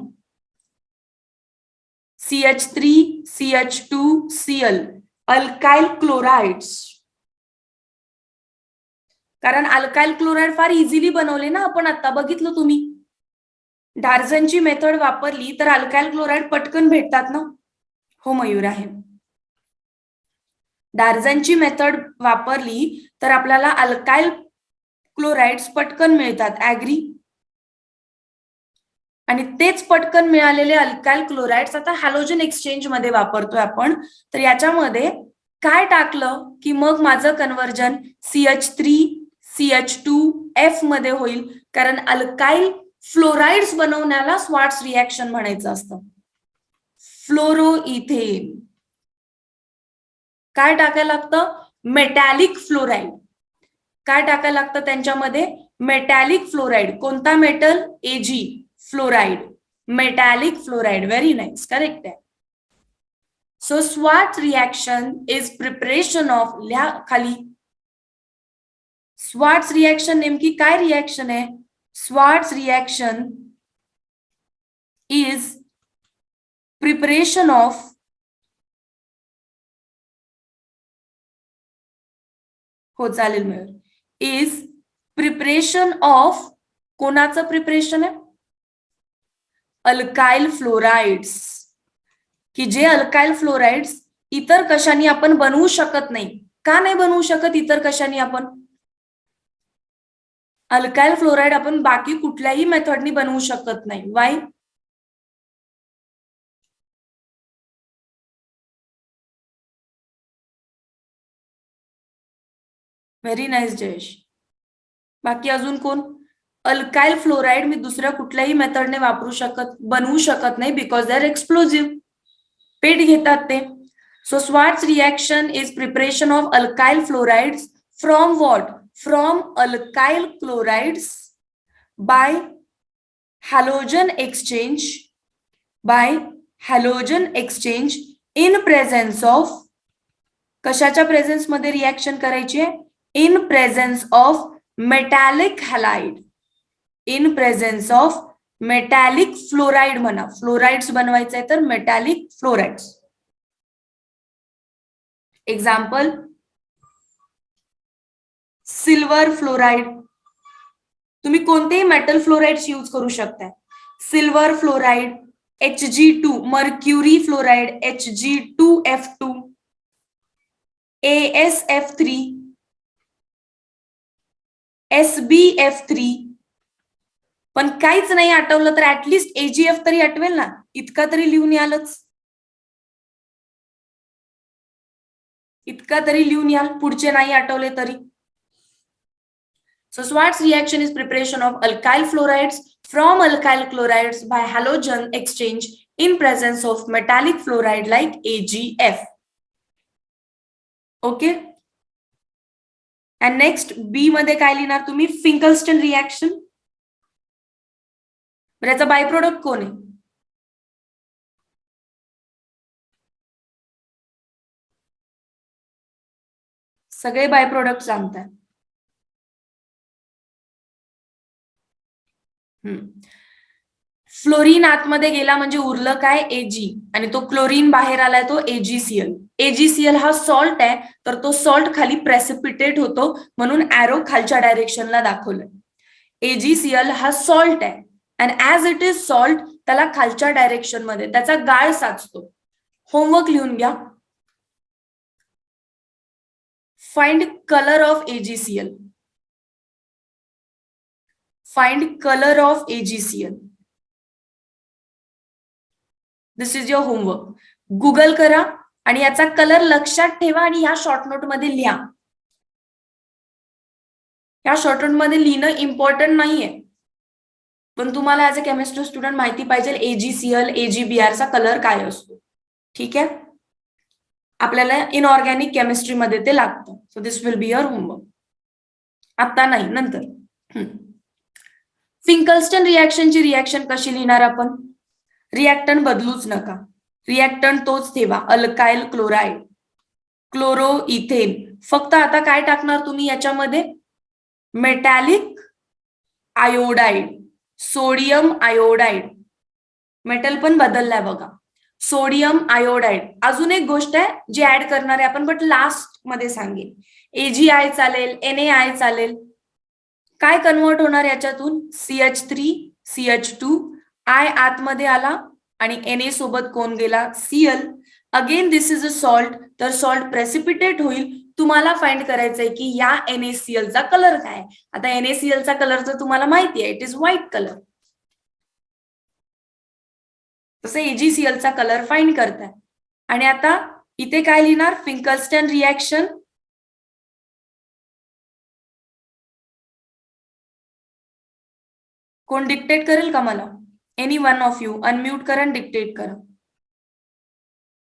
S1: CH3, CH2, Cl. Alkyl chlorides. कारण अल्काइल क्लोराइड फार इझिली बनवले ना आपण, आता बघितलं तुम्ही. डार्झनची मेथड वापरली तर अल्काइल क्लोराइड पटकन भेटतात ना. हो मयूर आहे. डार्झनची मेथड वापरली तर आपल्याला अल्काइल क्लोराइड्स पटकन मिळतात. ऍग्री? आणि तेच पटकन मिळालेले अल्काइल क्लोराइड्स आता हॅलोजन एक्सचेंज मध्ये वापरतोय आपण. तर याच्यामध्ये काय टाकलं की मग माझं कन्व्हर्जन CH3, CH2F मध्ये होईल. कारण अल्काइल फ्लोराइड्स बनवण्याला स्वार्ट्स रिॲक्शन म्हणायचं असतं. फ्लोरोइथेन. काय टाकायला लागतं? Metallic fluoride. काय टाकायला लागतं त्यांच्यामध्ये? Metallic fluoride. कोणता metal? Ag. Fluoride. Metallic fluoride. Very nice, correct आहे. So Swarts reaction is preparation of, लिहा खाली. स्वार्ट्स रिॲक्शन नेमकी काय रिॲक्शन आहे? Swarts reaction is preparation of हो चालेल मिळेल. इज प्रिपरेशन ऑफ, कोणाचं प्रिपरेशन आहे? Alkyl fluorides. की जे अल्काइल फ्लोराइड्स इतर कशाने आपण बनवू शकत नाही. का नाही बनवू शकत इतर कशाने आपण? अल्काइल फ्लोराइड आपण बाकी कुठल्याही मेथडनी बनवू शकत नाही. वाय? Very nice Jayesh. बाकी अजून कोण? अल्काइल फ्लोराइड मी दुसऱ्या कुठल्याही मेथडने बनवू शकत नाही, बिकॉज दे आर एक्सप्लोजिव्ह. पेट घेतात ते. So Swarts reaction is preparation of alkyl fluorides from what? From alkyl chlorides by halogen exchange. By halogen exchange in presence of, कशाच्या प्रेझेन्स मध्ये रिॲक्शन करायची आहे? In presence of metallic halide. In presence of metallic fluoride म्हणा. Fluorides बनवायचं आहे तर metallic fluorides. Example, silver fluoride. तुम्ही कोणतेही मेटल फ्लोराइड्स यूज करू शकता. Silver fluoride, Hg2. Mercury fluoride, Hg2F2. ASF3, SBF3, पण काहीच नाही आठवलं तर ऍटलिस्ट AGF तरी आठवेल ना, इतका तरी लिहून यालच, इतका तरी लिहून याल, पुढचे नाही आठवले तरी. So Schwarz reaction is preparation of alkyl fluorides from alkyl chlorides by halogen exchange in presence of metallic fluoride like AgF. Okay. And next B मध्ये काय लिहिणार तुम्ही? फिंकल्स्टन रिएक्शन. याचा बाय प्रोडक्ट कोण आहे? सगळे बाय प्रोडक्ट सांगतात. फ्लोरीन आतमध्ये गेला म्हणजे उरलं काय? Ag, आणि तो क्लोरीन बाहेर आलाय तो AgCl. AgCl हा सॉल्ट आहे, तर तो सॉल्ट खाली प्रेसिपिटेट होतो, म्हणून ऍरो खालच्या डायरेक्शनला दाखवलंय. AgCl हा सॉल्ट आहे, and as it is salt त्याला खालच्या डायरेक्शन मध्ये त्याचा गाळ साचतो. होमवर्क लिहून घ्या. Find colour of AgCl. Find colour of AgCl. This is your homework. Google करा आणि याचा कलर लक्षात ठेवा आणि ह्या शॉर्ट नोट मध्ये लिहा. या शॉर्ट नोट मध्ये लिहिणं इम्पॉर्टंट नाहीये, पण तुम्हाला ऍज अ केमिस्ट्री स्टुडंट माहिती पाहिजे AgCl, AgBr चा कलर काय असतो. ठीक आहे, आपल्याला इनऑर्गॅनिक केमिस्ट्री मध्ये ते लागतं. So this will be your homework. आता नाही, नंतर. फिंकल्स्टन रिएक्शनची रिएक्शन कशी लिहिणार आपण? रिएक्टंट बदलूच नका, रिएक्टंट तोच ठेवा, अल्काइल क्लोराइड, क्लोरो इथेन. फक्त आता काय टाकणार तुम्ही याच्यामध्ये? Metallic iodide, sodium iodide. Metal पण बदललाय बघा, सोडियम आयोडाइड. अजून एक गोष्ट आहे जी ऍड करणार आहे आपण, बट लास्ट मध्ये सांगेन. AgI चालेल, NaI चालेल. काय कन्वर्ट होणार याच्यातून? CH3, CH2, I आतमध्ये आला आणि Na सोबत कोण गेला? Cl. Again this is a salt, तर सॉल्ट प्रेसिपिटेट होईल. तुम्हाला फाइंड करायचंय की या NaCl चा कलर काय. आता NaCl चा कलर तर तुम्हाला माहिती आहे, इट इज व्हाईट कलर. तसं AgCl चा कलर फाइंड करताय. आणि आता इथे काय लिहिणार? फिंकल्स्टन रिएक्शन. कोण डिक्टेट करेल का मला? Any one of you unmute करा, डिक्टेट करा.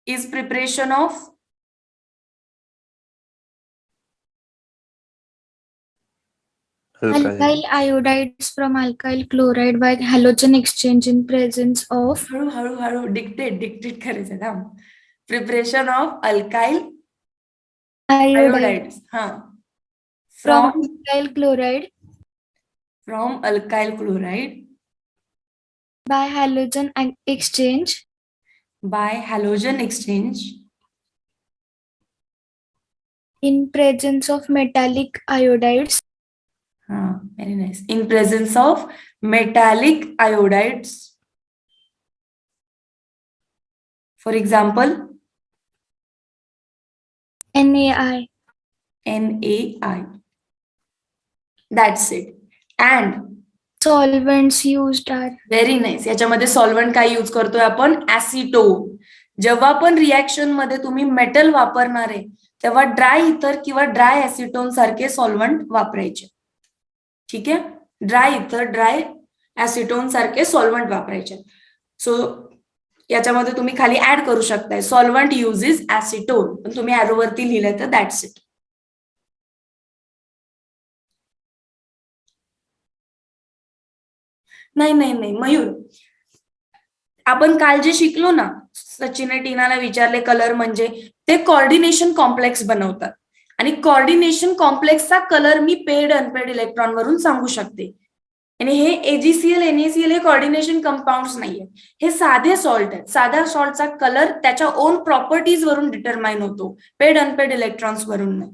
S1: Is preparation of
S2: alkyl iodides from alkyl chloride by halogen exchange in presence of.
S1: हळू डिक्टेट करायचं ना. Preparation of alkyl iodides. हा,
S2: from alkyl chloride by halogen exchange in presence of metallic iodides.
S1: Very nice. In presence of metallic iodides. For example,
S2: NaI.
S1: That's it. And
S2: solvents used are.
S1: Very nice. याच्यामध्ये solvent काय use करतोय आपण? ऍसिटोन. जेव्हा पण reaction मध्ये तुम्ही metal वापरणार आहे तेव्हा ड्राय इथर किंवा ड्राय ऍसिटोन सारखे सॉल्व्हंट वापरायचे. ठीक आहे, ड्राय इथर, ड्राय ऍसिटोन सारखे सॉल्व्हंट वापरायचे. सो याच्यामध्ये तुम्ही खाली ऍड करू शकताय सॉल्व्हंट युजेस ऍसिटोन, पण तुम्ही ऍरोवरती लिहिलं तर दॅट्स इट. नाही मयूर, आपण काल जे शिकलो ना, सचिनने टीनाला विचारले कलर म्हणजे, ते कॉर्डिनेशन कॉम्प्लेक्स बनवतात. आणि कॉर्डिनेशन कॉम्प्लेक्सचा कलर मी पेड अनपेड इलेक्ट्रॉन वरून सांगू शकते. आणि हे AgCl, NaCl हे कॉर्डिनेशन कंपाऊंड्स नाहीये, हे साधे सॉल्ट आहेत. साध्या सॉल्टचा कलर त्याच्या ओन प्रॉपर्टीज वरून डिटरमाइन होतो, पेड अनपेड इलेक्ट्रॉन्स वरून नाही.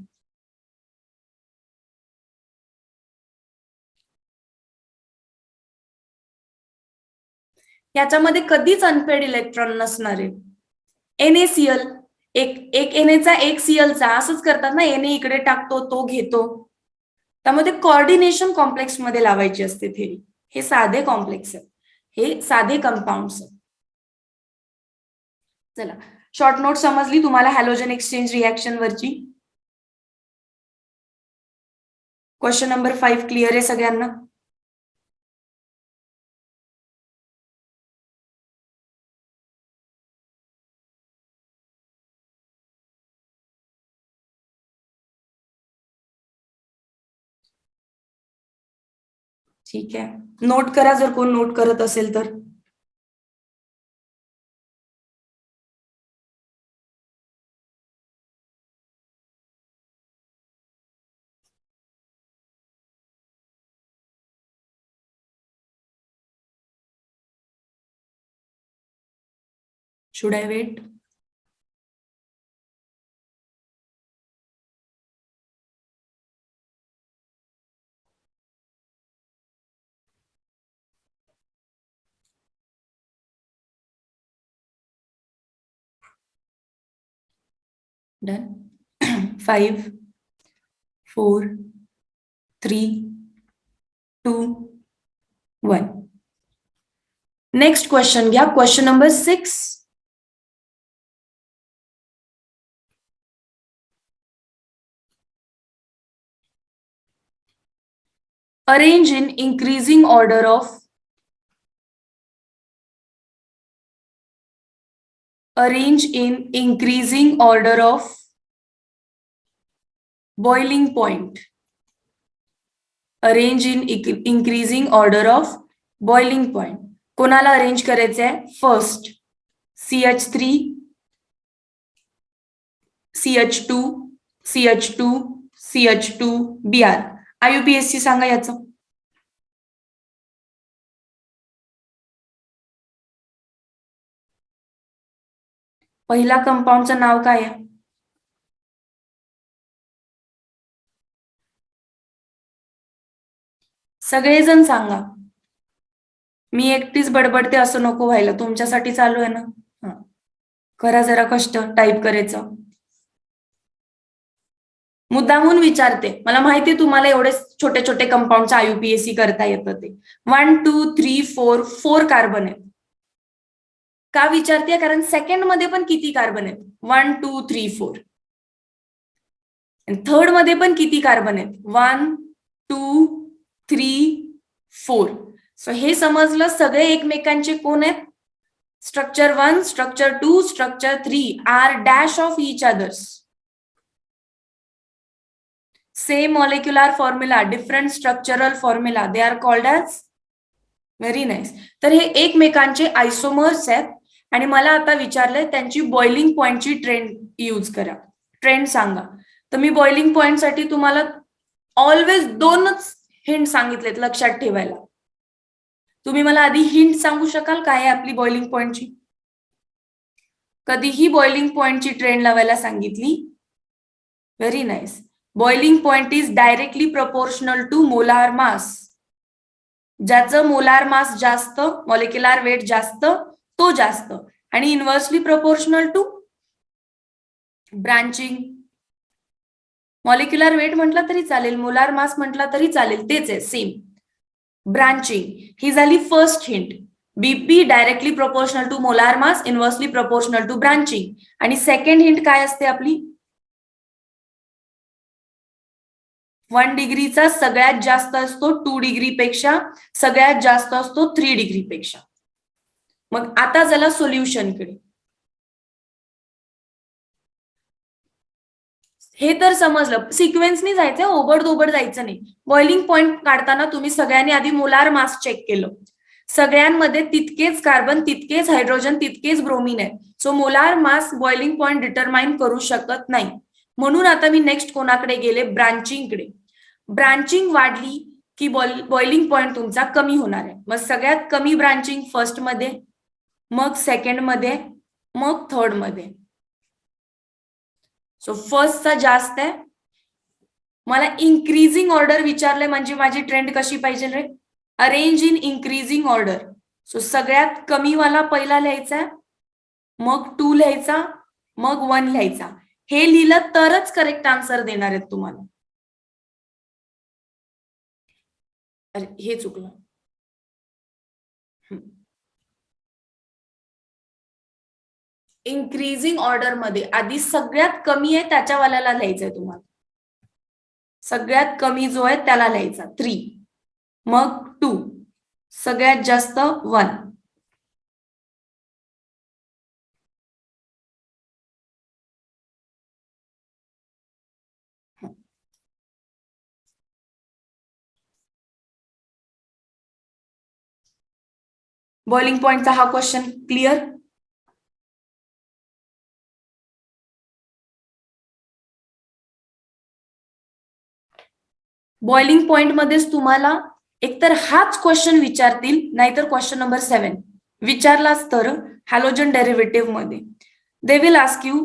S1: याच्यामध्ये कधीच अनपेड इलेक्ट्रॉन नसणार आहे. NaCl एक एनएचा एक सीएलचा असंच करतात ना, एने इकडे टाकतो तो घेतो. त्यामध्ये कोऑर्डिनेशन कॉम्प्लेक्स मध्ये लावायची असते थेरी. हे साधे कॉम्प्लेक्स आहेत, हे साधे कंपाऊंड्स आहेत. चला, शॉर्ट नोट समजली तुम्हाला हॅलोजन एक्सचेंज रिएक्शन वरची. क्वेश्चन नंबर 5 क्लिअर आहे सगळ्यांना? ठीक आहे, नोट करा जर कोण नोट करत असेल तर. Should I wait? Done. 5, 4, 3, 2, 1. Next question घ्या, question number 6. Arrange in increasing order of boiling point. Arrange in increasing order of boiling point. कोणाला अरेंज करायचं आहे? First CH3, CH2, CH2, CH2, Br. IUPAC सांगा याचं. पहिला कंपाऊंडचं नाव काय आहे? सगळेजण सांगा. मी एकटीच बडबडते असं नको व्हायला, तुमच्यासाठी चालू आहे ना. करा जरा कष्ट टाईप करायचं. मुद्दामून विचारते, मला माहिती तुम्हाला एवढे छोटे छोटे कंपाऊंडचं IUPAC करता येतं ते. 1, 2, 3, 4 कार्बन आहेत. का विचारते? कारण सेकंड मध्ये पण किती कार्बन आहेत? 1, 2, 3, 4. थर्ड मध्ये पण किती कार्बन आहेत? 1, 2, 3, 4. सो हे समजलं, सगळे एकमेकांचे कोण आहेत? Structure 1, structure 2, structure 3 are dash of each others. Same molecular formula, different structural formula, they are called as. Very nice. तर हे एकमेकांचे आयसोमर्स आहेत आणि मला आता विचारलंय त्यांची बॉइलिंग पॉइंटची ट्रेंड यूज करा. ट्रेंड सांगा. तर मी बॉइलिंग पॉइंट साठी तुम्हाला ऑलवेज 2च हिंट सांगितलेत लक्षात ठेवायला. तुम्ही मला आधी हिंट सांगू शकाल काय आहे आपली बॉइलिंग पॉइंटची? कधीही बॉइलिंग पॉइंटची ट्रेंड लावायला सांगितली? Very nice. Boiling point is directly proportional to molar mass. ज्याचं मोलार मास जास्त, मॉलिक्युलर वेट जास्त, तो जास्त. आणि inversely proportional to branching. Molecular weight म्हटलं तरी चालेल, मोलार मास म्हटलं तरी चालेल, तेच आहे सेम. ब्रांचिंग ही झाली first hint. BP directly proportional to molar mass, inversely proportional to branching. आणि सेकंड हिंट काय असते आपली? 1 डिग्रीचा सगळ्यात जास्त असतो 2 डिग्री पेक्षा, सगळ्यात जास्त असतो 3 डिग्री पेक्षा. मग आता चला सोल्युशनकडे. हे तर समजलं, सिक्वेन्सनी जायचं, ओबडधोबड जायचं नाही. बॉइलिंग पॉइंट काढताना तुम्ही सगळ्यांनी आधी मोलार मास चेक केलं. सगळ्यांमध्ये तितकेच कार्बन, तितकेच हायड्रोजन, तितकेच ब्रोमीन आहे. So molar mass boiling point determine करू शकत नाही. म्हणून आता मी नेक्स्ट कोणाकडे गेले? ब्रांचिंगकडे. ब्रांचिंग वाढली की बॉइलिंग पॉइंट तुमचा कमी होणार आहे. मग सगळ्यात कमी ब्रांचिंग फर्स्ट मध्ये, मग सेकंड मध्ये, मग थर्ड मध्ये. सो फर्स्टचा जास्त आहे. मला इन्क्रीजिंग ऑर्डर विचारले म्हणजे माझी ट्रेंड कशी पाहिजे रे? Arrange in increasing order. So सगळ्यात कमी वाला पहिला लिहायचा, मग 2 लिहायचा, मग 1 लिहायचा. हे लिहिलं तरच करेक्ट आन्सर देणार आहेत तुम्हाला. अरे हे चुकलं. इन्क्रीजिंग ऑर्डर मध्ये आधी सगळ्यात कमी आहे त्याच्या वाल्याला लिहायचंय तुम्हाला. सगळ्यात कमी जो आहे त्याला लिहायचा 3, मग 2, सगळ्यात जास्त 1. बॉइलिंग पॉइंटचा हा क्वेश्चन क्लिअर. बॉइलिंग पॉइंट मध्येच तुम्हाला एकतर हाच क्वेश्चन विचारतील, नाहीतर क्वेश्चन नंबर 7 विचारलाच तर हॅलोजन डेरिव्हेटिव्ह मध्ये दे विल आस्क यू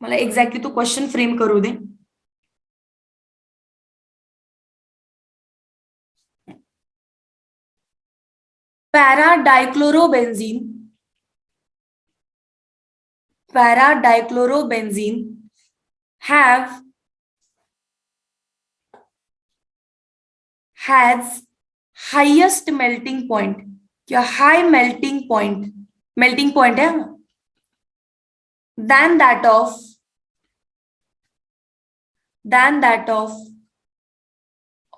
S1: मला एक्झॅक्टली तो क्वेश्चन फ्रेम करू दे. para-dichlorobenzene has highest melting point किंवा high melting point है than that of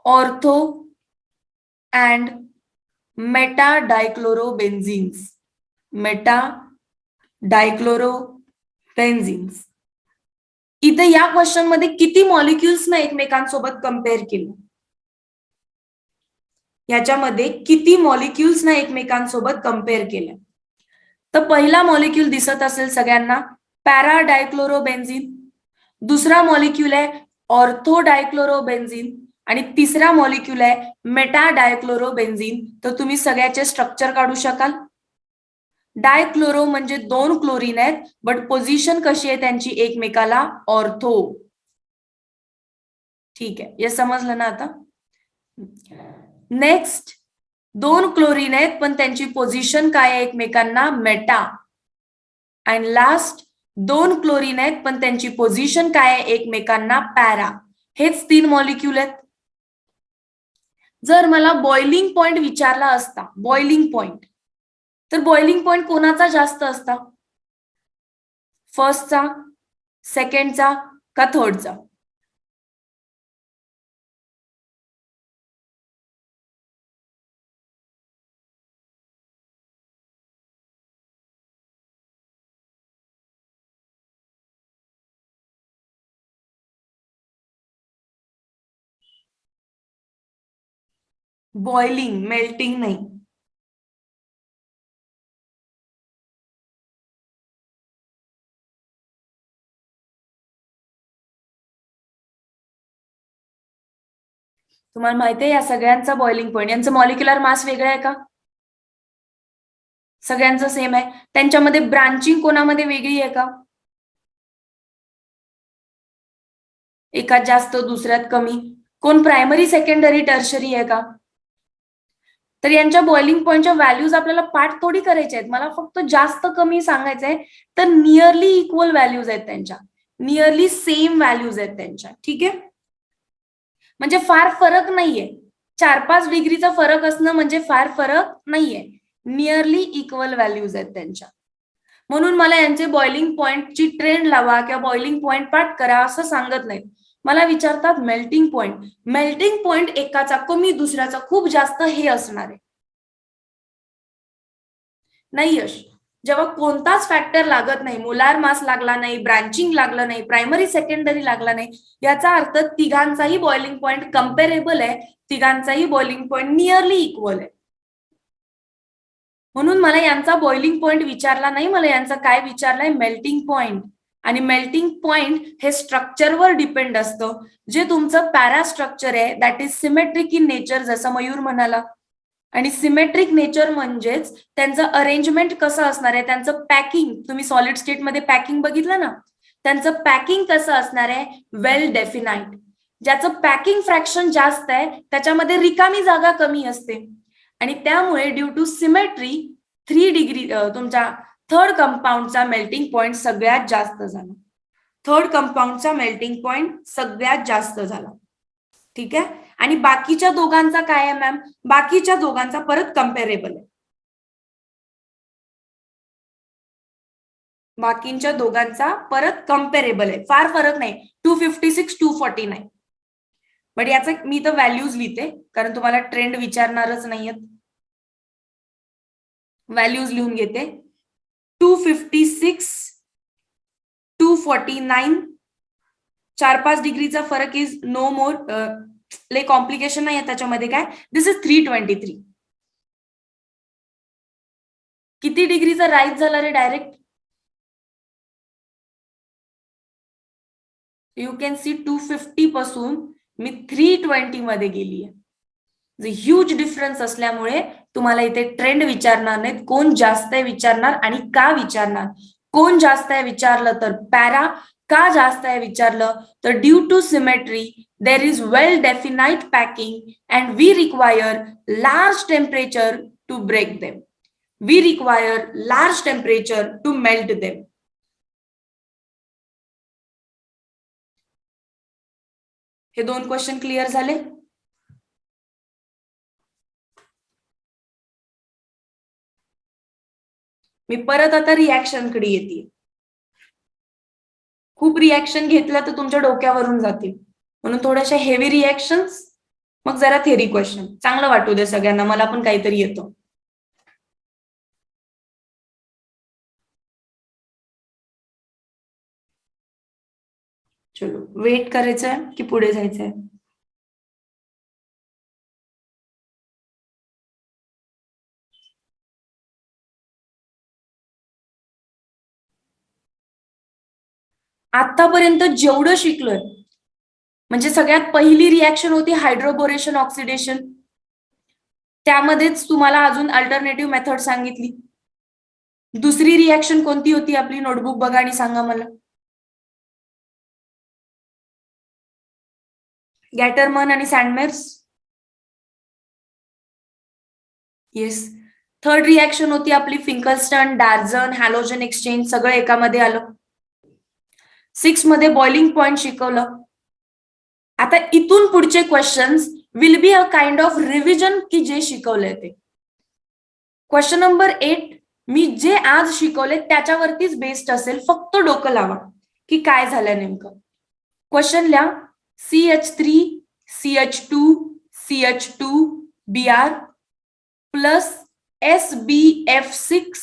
S1: ortho and meta-dichlorobenzenes. इथे या क्वेश्चन मध्ये किती मॉलिक्युल्स ना एकमेकांसोबत कम्पेअर केलं. याच्यामध्ये किती मॉलिक्युल्स ना एकमेकांसोबत कम्पेअर केलं. तर पहिला मॉलिक्यूल दिसत असेल सगळ्यांना पॅराडायक्लोरोबेन्झीन, दुसरा मॉलिक्यूल आहे ऑर्थोडायक्लोरोबेन्झीन आणि तिसरा मॉलिक्यूल आहे मेटाडायक्लोरोबेन्झीन. तर तुम्ही सगळ्याचे स्ट्रक्चर काढू शकाल. डायक्लोरो म्हणजे 2 क्लोरीन आहेत, बट पोझिशन कशी आहे त्यांची एकमेकाला ऑर्थो. ठीक आहे, हे समजलं ना आता. नेक्स्ट 2 क्लोरीन आहेत पण त्यांची पोझिशन काय आहे एकमेकांना मेटा. आणि लास्ट 2 क्लोरीन आहेत पण त्यांची पोझिशन काय आहे एकमेकांना पॅरा. हेच 3 मॉलिक्यूल आहेत. जर मला बॉइलिंग पॉइंट विचारला असता, बॉइलिंग पॉइंट, तर बॉइलिंग पॉइंट कोणाचा जास्त असता? फर्स्टचा, सेकंडचा का थर्डचा? बॉइलिंग, मेल्टिंग नाही. तुम्हाला माहिती आहे या सगळ्यांचा बॉइलिंग पॉइंट, यांचं मॉलिक्युलर मास वेगळं आहे का? सगळ्यांचं सेम आहे. त्यांच्यामध्ये ब्रांचिंग कोणामध्ये वेगळी आहे का? एकात जास्त दुसऱ्यात कमी. कोण प्रायमरी सेकंडरी टर्शरी आहे का? तर यांच्या बॉइलिंग पॉइंटच्या व्हॅल्यूज आपल्याला पाठ थोडी करायच्या आहेत. मला फक्त जास्त कमी सांगायचंय. तर नियरली इक्वल व्हॅल्यूज आहेत त्यांच्या, नियरली सेम व्हॅल्यूज आहेत त्यांच्या. ठीक आहे, म्हणजे फार फरक नाहीये. 4-5 डिग्रीचा फरक असणं म्हणजे फार फरक नाहीये. नियरली इक्वल व्हॅल्यूज आहेत त्यांच्या. म्हणून मला यांचे बॉइलिंग पॉइंटची ट्रेंड लावा किंवा बॉइलिंग पॉइंट पाठ करा असं सांगत नाही. मला विचारतात मेल्टिंग पॉइंट. मेल्टिंग पॉइंट एकाचा कमी दुसऱ्याचा खूप जास्त हे असणार आहे. नाही यश, जेव्हा कोणताच फॅक्टर लागत नाही, मोलार मास लागला नाही, ब्रांचिंग लागलं नाही, प्रायमरी सेकंडरी लागला नाही, याचा अर्थ तिघांचाही बॉइलिंग पॉइंट कम्पेरेबल आहे, तिघांचाही बॉइलिंग पॉइंट नियरली इक्वल आहे. म्हणून मला यांचा बॉइलिंग पॉइंट विचारला नाही, मला यांचा काय विचारलाय मेल्टिंग पॉइंट. आणि मेल्टिंग पॉइंट हे स्ट्रक्चरवर डिपेंड असतं. जे तुमचं पॅरा स्ट्रक्चर आहे that is symmetric in nature, जसं मयूर म्हणाला. आणि सिमेट्रिक नेचर म्हणजेच त्यांचं अरेंजमेंट कसं असणार आहे, त्यांचं पॅकिंग. तुम्ही सॉलिड स्टेट मध्ये पॅकिंग बघितलं ना, त्यांचं पॅकिंग कसं असणार आहे, वेल डेफिनाइड. ज्याचं पॅकिंग फ्रॅक्शन जास्त आहे त्याच्यामध्ये रिकामी जागा कमी असते. आणि त्यामुळे ड्यू टू सिमेट्री 3 डिग्री तुमच्या थर्ड कंपाऊंडचा मेल्टिंग पॉइंट सगळ्यात जास्त झाला. थर्ड कंपाऊंडचा मेल्टिंग पॉइंट सगळ्यात जास्त झाला. ठीक आहे. आणि बाकीच्या दोघांचा काय आहे मॅम? बाकीच्या दोघांचा परत कम्पेरेबल आहे. बाकीच्या दोघांचा परत कम्पेरेबल आहे, फार फरक नाही. 256 249. बट याचं मी तर व्हॅल्यूज लिहिते कारण तुम्हाला ट्रेंड विचारणारच नाहीयेत. व्हॅल्यूज लिहून घेते. 256 249. 4-5 डिग्रीचा फरक इज नो मोर. लय कॉम्प्लिकेशन नाही आहे त्याच्यामध्ये. काय दिस इज 323. किती डिग्रीचा राईज झाला रे डायरेक्ट? यू कॅन सी 250 पासून मी 320 मध्ये गेली आहे. ह्यूज डिफरन्स असल्यामुळे तुम्हाला इथे ट्रेंड विचारणार नाहीत. कोण जास्त आहे विचारणार आणि का विचारणार. कोण जास्त आहे विचारलं तर पॅरा, का जास्त आहे विचारलं तर due to symmetry there is well definite packing and we require large temperature to break them. We require large temperature to melt them. हे 2 क्वेश्चन क्लिअर झाले. मी परत आता रिॲक्शन कडे येते. खूप रिॲक्शन घेतला तर तुमच्या डोक्यावरून जातील, म्हणून थोड्याशा हेवी रिॲक्शन्स, मग जरा थेरी क्वेश्चन. चांगलं वाटू दे सगळ्यांना, मला पण काहीतरी येतं. चलो, वेट करायचंय की पुढे जायचंय? आतापर्यंत जेवढं शिकलोय, म्हणजे सगळ्यात पहिली रिॲक्शन होती हायड्रोबोरेशन ऑक्सिडेशन. त्यामध्येच तुम्हाला अजून अल्टरनेटिव्ह मेथड सांगितली. दुसरी रिॲक्शन कोणती होती आपली? नोटबुक बघा आणि सांगा मला. गॅटरमन आणि सँडमेर्स. येस. थर्ड रिॲक्शन होती आपली फिंकलस्टन, डार्झन, हॅलोजन एक्सचेंज, सगळं एकामध्ये आलं. 6 मध्ये बॉइलिंग पॉइंट शिकवलं. आता इथून पुढचे questions will be a kind of revision की जे शिकवलंय ते. क्वेश्चन नंबर 8 मी जे आज शिकवले त्याच्यावरतीच बेस्ड असेल. फक्त डोकं लावा की काय झालंय नेमकं. क्वेश्चन लिहा. CH3 CH2 CH2 Br plus SbF6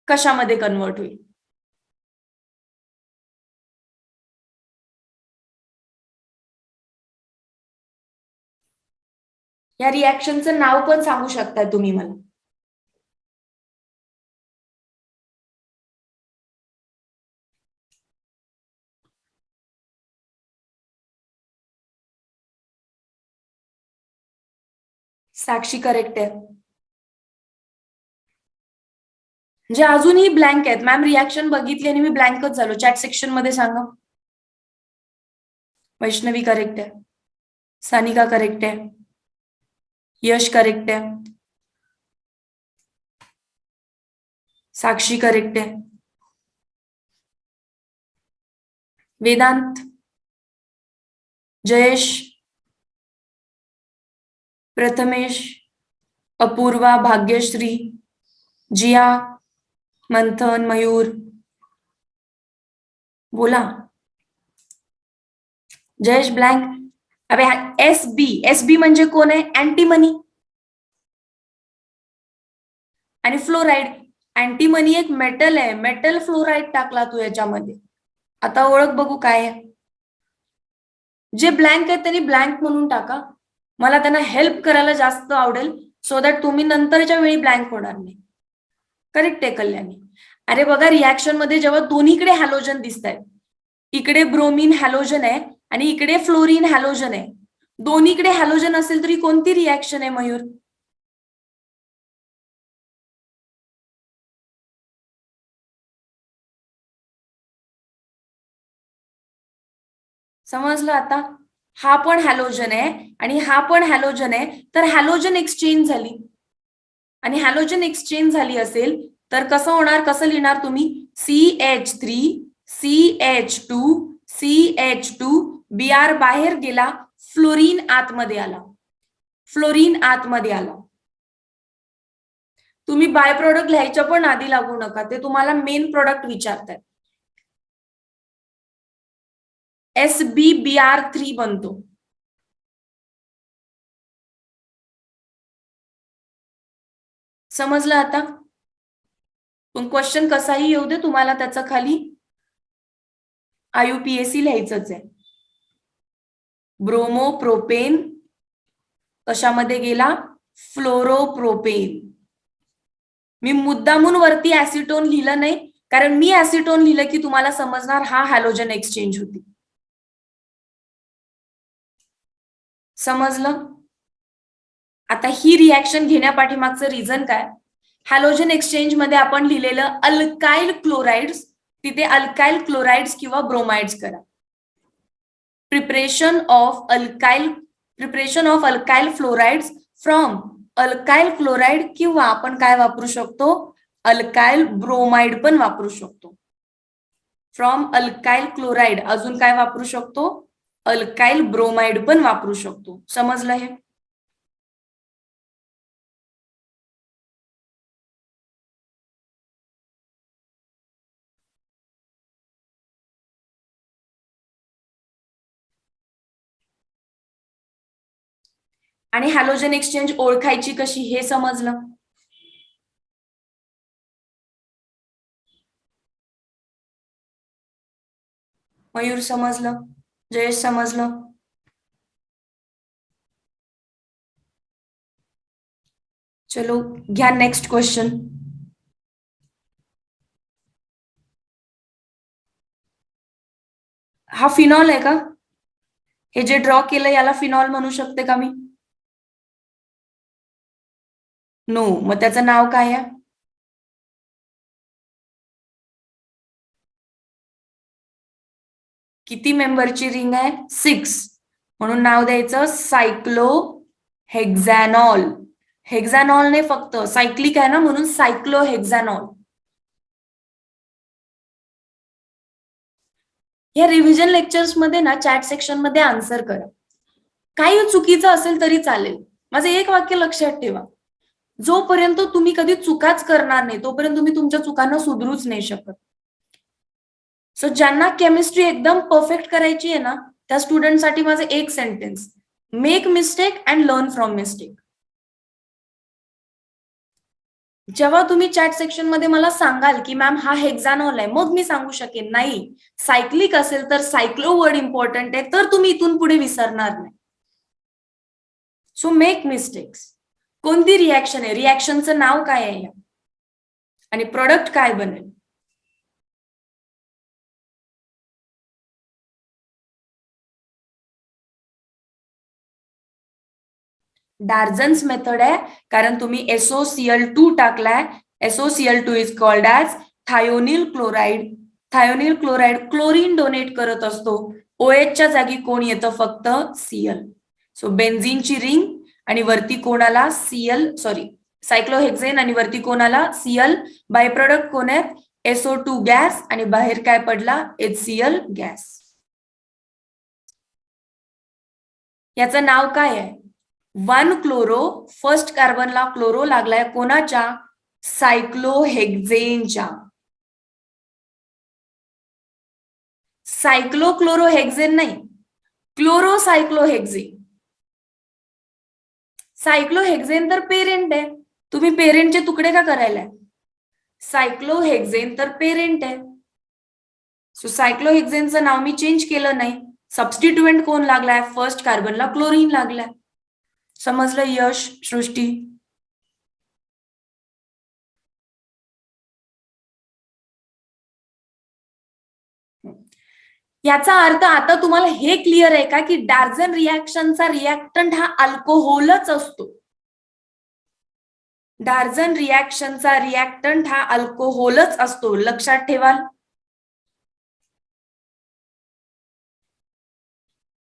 S1: कशामध्ये कन्वर्ट होईल? या रिॲक्शनचं नाव पण सांगू शकता तुम्ही मला. साक्षी करेक्ट आहे. म्हणजे अजूनही ब्लँक आहेत मॅम. रिॲक्शन बघितली आणि मी ब्लँकच झालो. चॅट सेक्शन मध्ये सांगा. वैष्णवी करेक्ट आहे. सानिका करेक्ट आहे. यश करेक्ट आहे. साक्षी करेक्ट आहे. वेदांत, जयेश, प्रथमेश, अपूर्वा, भाग्यश्री, जिया, मंथन, मयूर, बोला. जयेश ब्लँक. अबे एसबी म्हणजे कोण आहे? अँटीमनी आणि फ्लोराईड. अँटीमनी एक मेटल आहे. मेटल फ्लोराईड टाकला तू याच्यामध्ये. आता ओळख बघू काय आहे. जे ब्लँक आहेत त्यांनी ब्लँक म्हणून टाका. मला त्यांना हेल्प करायला जास्त आवडेल सो दॅट तुम्ही नंतरच्या वेळी ब्लँक होणार नाही. करेक्ट आहे कल्याणी. अरे बघा, रिॲक्शन मध्ये जेव्हा दोन्हीकडे हॅलोजन दिसत आहेत, इकडे ब्रोमीन हॅलोजन आहे आणि इकडे फ्लोरीन हॅलोजन आहे. दोन्हीकडे हॅलोजन असेल तरी कोणती रिॲक्शन आहे मयूर? समजलं आता? हा पण हॅलोजन आहे आणि हा पण हॅलोजन आहे, तर हॅलोजन एक्सचेंज झाली. आणि हॅलोजन एक्सचेंज झाली असेल तर कसं होणार, कसं लिहिणार तुम्ही, CH3 CH2 CH2 Br बाहेर गेला, फ्लोरीन आतमध्ये आला, फ्लोरीन आतमध्ये आला. तुम्ही बाय प्रोडक्ट लिहायच्या पण आधी लागू नका, ते तुम्हाला मेन प्रोडक्ट विचारतात. SbBr3 बनतो. समजलं आता? पण क्वेश्चन कसाही येऊ दे, तुम्हाला त्याचा खाली IUPAC लिहायचंच आहे. ब्रोमोप्रोपेन कशामध्ये गेला, फ्लोरोप्रोपेन. मी मुद्दामून वरती ऍसिटोन लिहिलं नाही, कारण मी ऍसिटोन लिहिलं की तुम्हाला समजणार हा हॅलोजन एक्सचेंज होती. समजलं? आता ही रिॲक्शन घेण्यापाठीमागचं रिझन काय, हॅलोजन एक्सचेंज मध्ये आपण लिहिलेलं अल्काइल क्लोराइड्स, तिथे अल्काइल क्लोराइड्स किंवा ब्रोमाइड्स करा. Preparation of alkyl fluorides from alkyl chloride, किंवा आपण काय वापरू शकतो, अल्काइल ब्रोमाइड पण वापरू शकतो. फ्रॉम अल्काइल क्लोराइड अजून काय वापरू शकतो, अल्काइल ब्रोमाइड पण वापरू शकतो. समजलं हे? आणि हॅलोजन एक्सचेंज ओळखायची कशी हे समजलं? मयूर समजलं? जयेश समजलं? चलो घ्या नेक्स्ट क्वेश्चन. हा फिनॉल आहे का? हे जे ड्रॉ केलं याला फिनॉल म्हणू शकते का मी? नो. मग त्याचं नाव काय आहे? किती मेंबरची रिंग आहे? 6. म्हणून नाव द्यायचं सायक्लो हेक्झॅनॉल. हेक्झॅनॉल ने फक्त सायक्लिक आहे ना, म्हणून सायक्लो हेक्झॅनॉल. या रिव्हिजन लेक्चर्स मध्ये ना चॅट सेक्शन मध्ये आन्सर करा. काही चुकीचं असेल तरी चालेल. माझं एक वाक्य लक्षात ठेवा, जोपर्यंत तुम्ही कधी चुकाच करणार नाही तोपर्यंत तुम्ही तुमच्या चुकांना सुधरूच नाही शकत. सो ज्यांना केमिस्ट्री एकदम परफेक्ट करायची आहे ना, त्या स्टुडंटसाठी माझं एक sentence, make mistake and learn from mistake. जेव्हा तुम्ही चॅट सेक्शन मध्ये मला सांगाल की मॅम हा हेक्झॅनॉल आहे, मग मी सांगू शकेन नाही सायक्लिक असेल तर सायक्लो वर्ड इम्पॉर्टंट आहे, तर तुम्ही इथून पुढे विसरणार नाही. So make mistakes. कोणती रिॲक्शन आहे, रिॲक्शनचं नाव काय आहे आणि प्रोडक्ट काय बनेल. डार्झन्स मेथड आहे, कारण तुम्ही SOCl2 टाकलाय. SOCl2 is called as thionyl chloride. Thionyl chloride chlorine donate करत असतो. OH च्या जागी कोण येतं, फक्त Cl. सो बेन्झीनची रिंग आणि वरती कोणाला Cl, सॉरी सायक्लोहेक्झेन आणि वरती कोणाला Cl. बाय प्रोडक्ट कोण आहेत, SO2 गॅस आणि बाहेर काय पडला, HCl गॅस. याचं नाव काय आहे, 1 क्लोरो. फर्स्ट कार्बनला क्लोरो लागलाय कोणाच्या, सायक्लोहेक्झेनच्या. सायक्लोक्लोरोहेक्झेन नाही, क्लोरोसायक्लोहेक्झेन. सायक्लोहेक्झेन तर पेरेंट आहे, तुम्ही पेरेंटचे तुकडे का करायलाय. सायक्लोहेक्झेन तर पेरेंट आहे. सो सायक्लोहेक्झेनचं नाव मी चेंज केलं नाही. सबस्टिट्युएंट कोण लागलाय, फर्स्ट कार्बनला क्लोरीन लागलाय. समजलं यश, सृष्टी? याचा अर्थ आता तुम्हाला हे क्लिअर आहे का की डार्झन रिॲक्शनचा रिॲक्टंट हा अल्कोहोलच असतो. डार्झन रिॲक्शनचा रिॲक्टंट हा अल्कोहोलच असतो, लक्षात ठेवाल.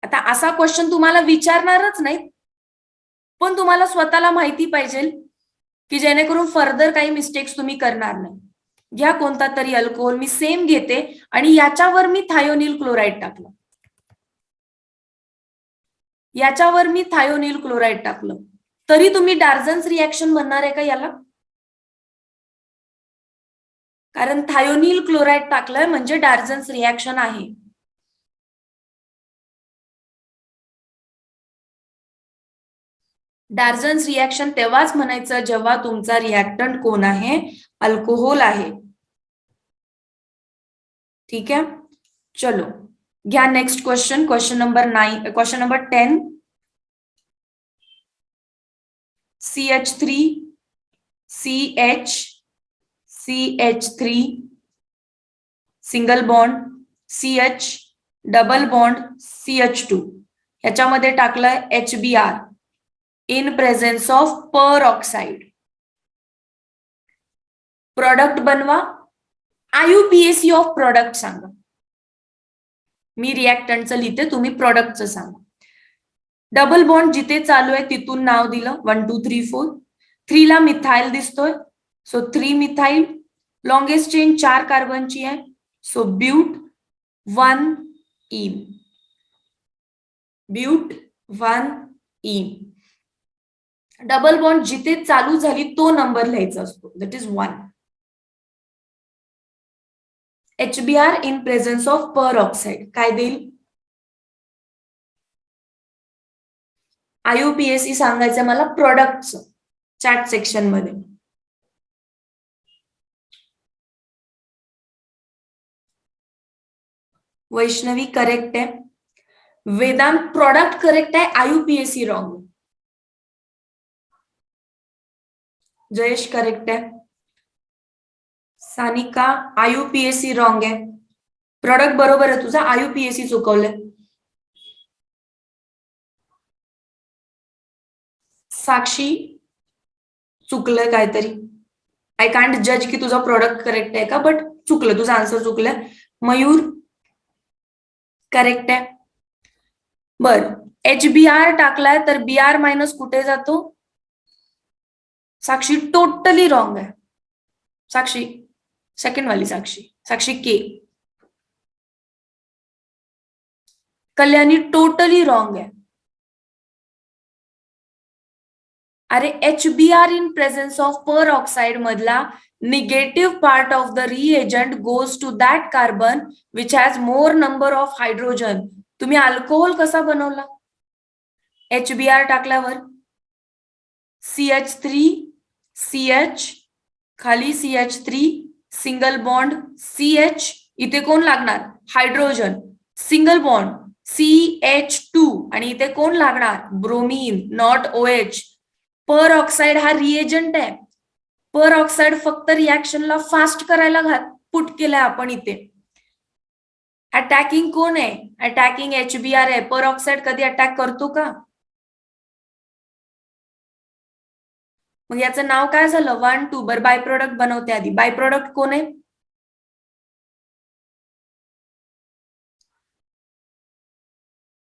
S1: आता असा क्वेश्चन तुम्हाला विचारणारच नाही, पण तुम्हाला स्वतःला माहिती पाहिजे की जेणेकरून फर्दर काही मिस्टेक्स तुम्ही करणार नाही. घ्या कोणता तरी अल्कोहोल, मी सेम घेते आणि याच्यावर मी थायोनिल क्लोराईड टाकलं, याच्यावर मी थायोनिल क्लोराईड टाकलं, तरी तुम्ही डार्झन्स रिॲक्शन म्हणणार आहे का याला? कारण थायोनिल क्लोराईड टाकलंय म्हणजे डार्झन्स रिॲक्शन आहे. डार्झन्स रिॲक्शन तेव्हाच म्हणायचं जेव्हा तुमचा रिॲक्टंट कोण आहे? अल्कोहोल आहे. ठीक है, चलो घ्या next question, question number 9, question number 10. CH3 CH CH3 single bond CH double bond CH2 याच्यामध्ये टाकलंय HBr in presence of per oxide. Product बनवा, IUPAC ऑफ प्रोडक्ट सांगा. मी रिॲक्टंटचं लिहिते, तुम्ही प्रोडक्टचं सांगा. डबल बॉन्ड जिथे चालू आहे तिथून नाव दिलं 1 2 3 4. 3 ला मिथाइल दिसतोय, सो 3 मिथाइल. लॉंगेस्ट चेन 4 कार्बनची आहे, so but 1 ene. But 1 ene. Double bond जिथे चालू झाली तो नंबर लिहायचा असतो, that is 1. HBr in presence of peroxide काय देईल? IUPAC सांगायचं मला प्रोडक्टचं चॅट सेक्शन मध्ये. वैष्णवी करेक्ट आहे, वेदांत प्रोडक्ट करेक्ट आहे, IUPAC रॉंग. जयेश करेक्ट आहे, सानिका IUPAC रॉंग आहे. प्रोडक्ट बरोबर आहे तुझा, IUPAC चुकवलंय. साक्षी चुकलंय काहीतरी. आय कांट जज की तुझा प्रोडक्ट करेक्ट आहे का, बट चुकलं, तुझा आन्सर चुकलंय. मयूर करेक्ट आहे. बर, HBr टाकलाय तर BR मायनस कुठे जातो? साक्षी टोटली रॉंग आहे. साक्षी सेकंड वाली Sakshi K. Kalyani totally wrong आहे. अरे HBr in presence of peroxide मधला negative part of the reagent goes to that carbon which has more number of hydrogen. तुम्ही अल्कोहोल कसा बनवला? HBr टाकल्यावर CH3 CH खाली CH3 सिंगल बॉन्ड CH, इथे कोण लागणार? हायड्रोजन. सिंगल बॉन्ड CH2 आणि इथे कोण लागणार? Bromine, not OH. Per oxide हा रिएजंट आहे. पर ऑक्साइड फक्त रिॲक्शनला फास्ट करायला पुट केलाय आपण इथे. अटॅकिंग कोण आहे? अटॅकिंग HBr आहे. पर ऑक्साइड कधी अटॅक करतो का? मग याचं नाव काय झालं? 1 2. बर बाय प्रोडक्ट बनवते आधी. बाय प्रोडक्ट कोण आहे?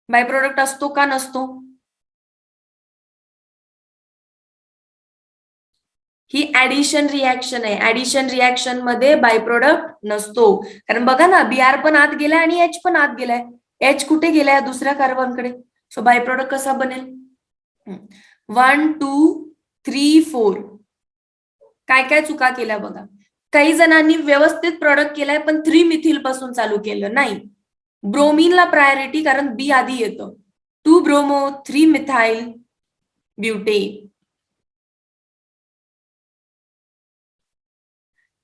S1: बाय प्रोडक्ट असतो का नसतो? ही ऍडिशन रिॲक्शन आहे. ऍडिशन रिॲक्शन मध्ये बाय प्रोडक्ट नसतो, कारण बघा ना, Br पण आत गेलाय आणि H पण आत गेलाय. H कुठे गेलाय? दुसऱ्या कार्बनकडे. सो बाय प्रोडक्ट कसा बनेल? 1 2 3 4. काय काय चुका केल्या बघा. काही जणांनी व्यवस्थित प्रोडक्ट केलाय पण 3 मिथिल पासून चालू केलं नाही. ब्रोमीनला प्रायोरिटी, कारण बी आधी येतं. 2 ब्रोमो 3 मिथाइल ब्युटेन.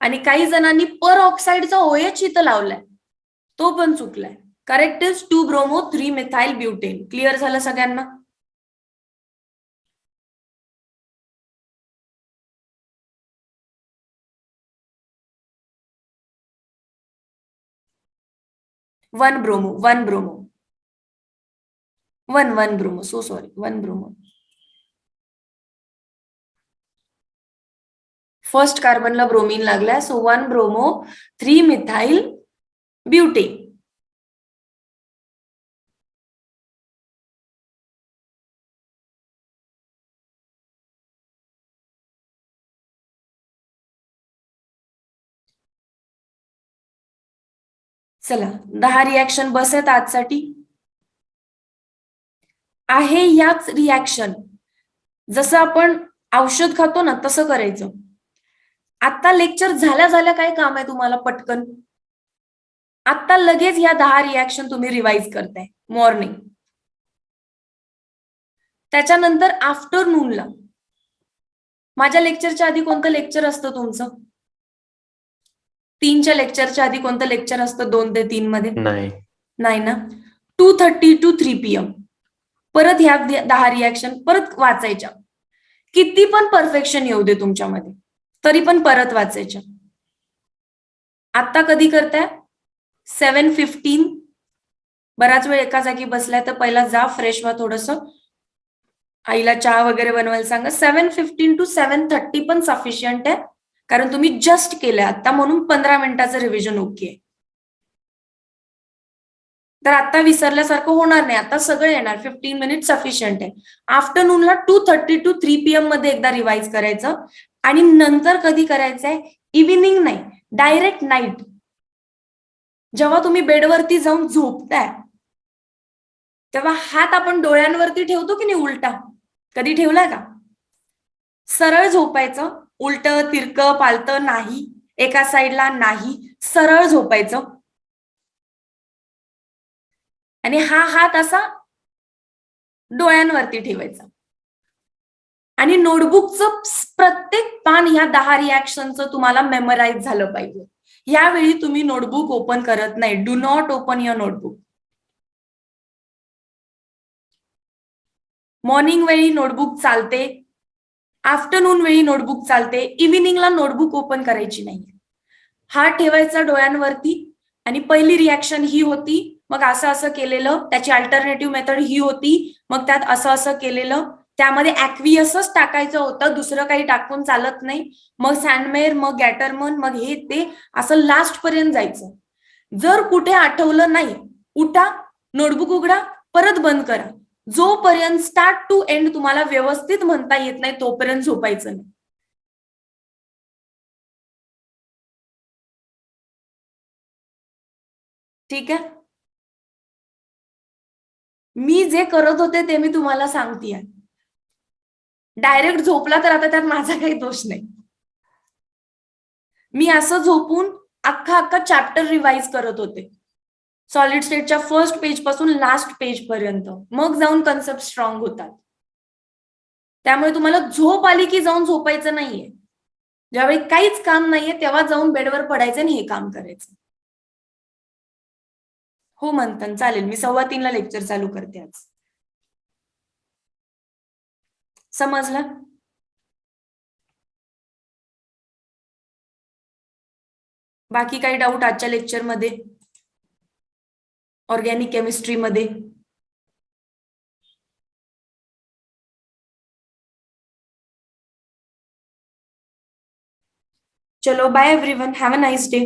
S1: आणि काही जणांनी पर ऑक्साइडचा OH इथं लावलाय, तो पण चुकलाय. Correct is 2 bromo 3 methyl butane. Clear झालं सगळ्यांना? One bromo so sorry, 1 bromo. First कार्बनला ब्रोमीन लागलाय, सो 1 ब्रोमो 3 मिथाइल ब्युटेन. चला 10 रिॲक्शन बस आहेत आजसाठी. आहे याच रिॲक्शन जसं आपण औषध खातो ना तसं करायचं. आता लेक्चर झाल्या झाल्या काय काम आहे तुम्हाला पटकन? आता लगेच या 10 रिॲक्शन तुम्ही रिवाइज करताय मॉर्निंग. त्याच्यानंतर आफ्टरनूनला माझ्या लेक्चरच्या आधी कोणतं लेक्चर असतं तुमचं? 3च्या लेक्चरच्या आधी कोणतं लेक्चर असतं 2 ते 3 मध्ये? नाही ना. 2:30 to 3 PM परत ह्या 10 रिॲक्शन परत वाचायच्या. किती पण परफेक्शन येऊ दे तुमच्यामध्ये तरी पण परत वाचायच्या. आता कधी करताय? 7:15. बराच वेळ एका जागी बसलाय तर पहिला जा फ्रेश व्हा थोडस. आईला चहा वगैरे बनवायला सांगा. 7:15 to 7:30 पण सफिशियंट आहे कारण तुम्ही जस्ट केलंय आता म्हणून 15 मिनिटाचं रिव्हिजन ओके. तर आता विसरल्यासारखं होणार नाही. आता सगळं येणार. 15 मिनिट सफिशियंट आहे. आफ्टरनूनला 2:30 to 3 PM मध्ये एकदा रिवाइज करायचं आणि नंतर कधी करायचंय? इव्हिनिंग नाही, डायरेक्ट नाईट. जेव्हा तुम्ही बेडवरती जाऊन झोपताय तेव्हा हात आपण डोळ्यांवरती ठेवतो की नाही उलटा? कधी ठेवलाय का? सरळ झोपायचं. उलट तिरकं पालतं नाही, एका साईडला नाही, सरळ झोपायचं आणि हा हात असा डोळ्यांवरती ठेवायचा आणि नोटबुकचं प्रत्येक पान ह्या 10 रिॲक्शनचं तुम्हाला मेमराईज झालं पाहिजे. यावेळी तुम्ही नोटबुक ओपन करत नाही. Do not open your notebook. Morning वेळी नोटबुक चालते, आफ्टरनून वेळी नोटबुक चालते, इव्हिनिंगला नोटबुक ओपन करायची नाही. हात ठेवायचा डोळ्यांवरती आणि पहिली रिॲक्शन ही होती, मग असं असं केलेलं, त्याची अल्टरनेटिव्ह मेथड ही होती, मग त्यात असं असं केलेलं, त्यामध्ये ॲक्वियसच टाकायचं होतं, दुसरं काही टाकून चालत नाही. मग सँडमेअर, मग गॅटरमन, मग हे ते असं लास्ट पर्यंत जायचं. जर कुठे आठवलं नाही, उठा, नोटबुक उघडा, परत बंद करा. जोपर्यंत स्टार्ट टू एंड तुम्हाला व्यवस्थित म्हणता येत नाही तोपर्यंत झोपायचं नाही. ठीक आहे. मी जे करत होते ते मी तुम्हाला सांगतेय. डायरेक्ट झोपला तर आता त्यात माझा काही दोष नाही. मी असं झोपून अख्खा चॅप्टर रिवाइज करत होते सॉलिड स्टेटच्या फर्स्ट पेज पासून लास्ट पेज पर्यंत. मग जाऊन कन्सेप्ट स्ट्रॉंग होतात. त्यामुळे तुम्हाला झोप आली की जाऊन झोपायचं नाहीये. ज्यावेळी काहीच काम नाहीये तेव्हा जाऊन बेडवर पडायचं आणि हे काम करायचं. हो मंथन, चालेल. मी 2:15 ला लेक्चर चालू करते आज. समजलं? बाकी काही डाऊट आजच्या लेक्चरमध्ये? ऑर्गॅनिक केमिस्ट्रीमध्ये? चलो bye everyone, have a nice day.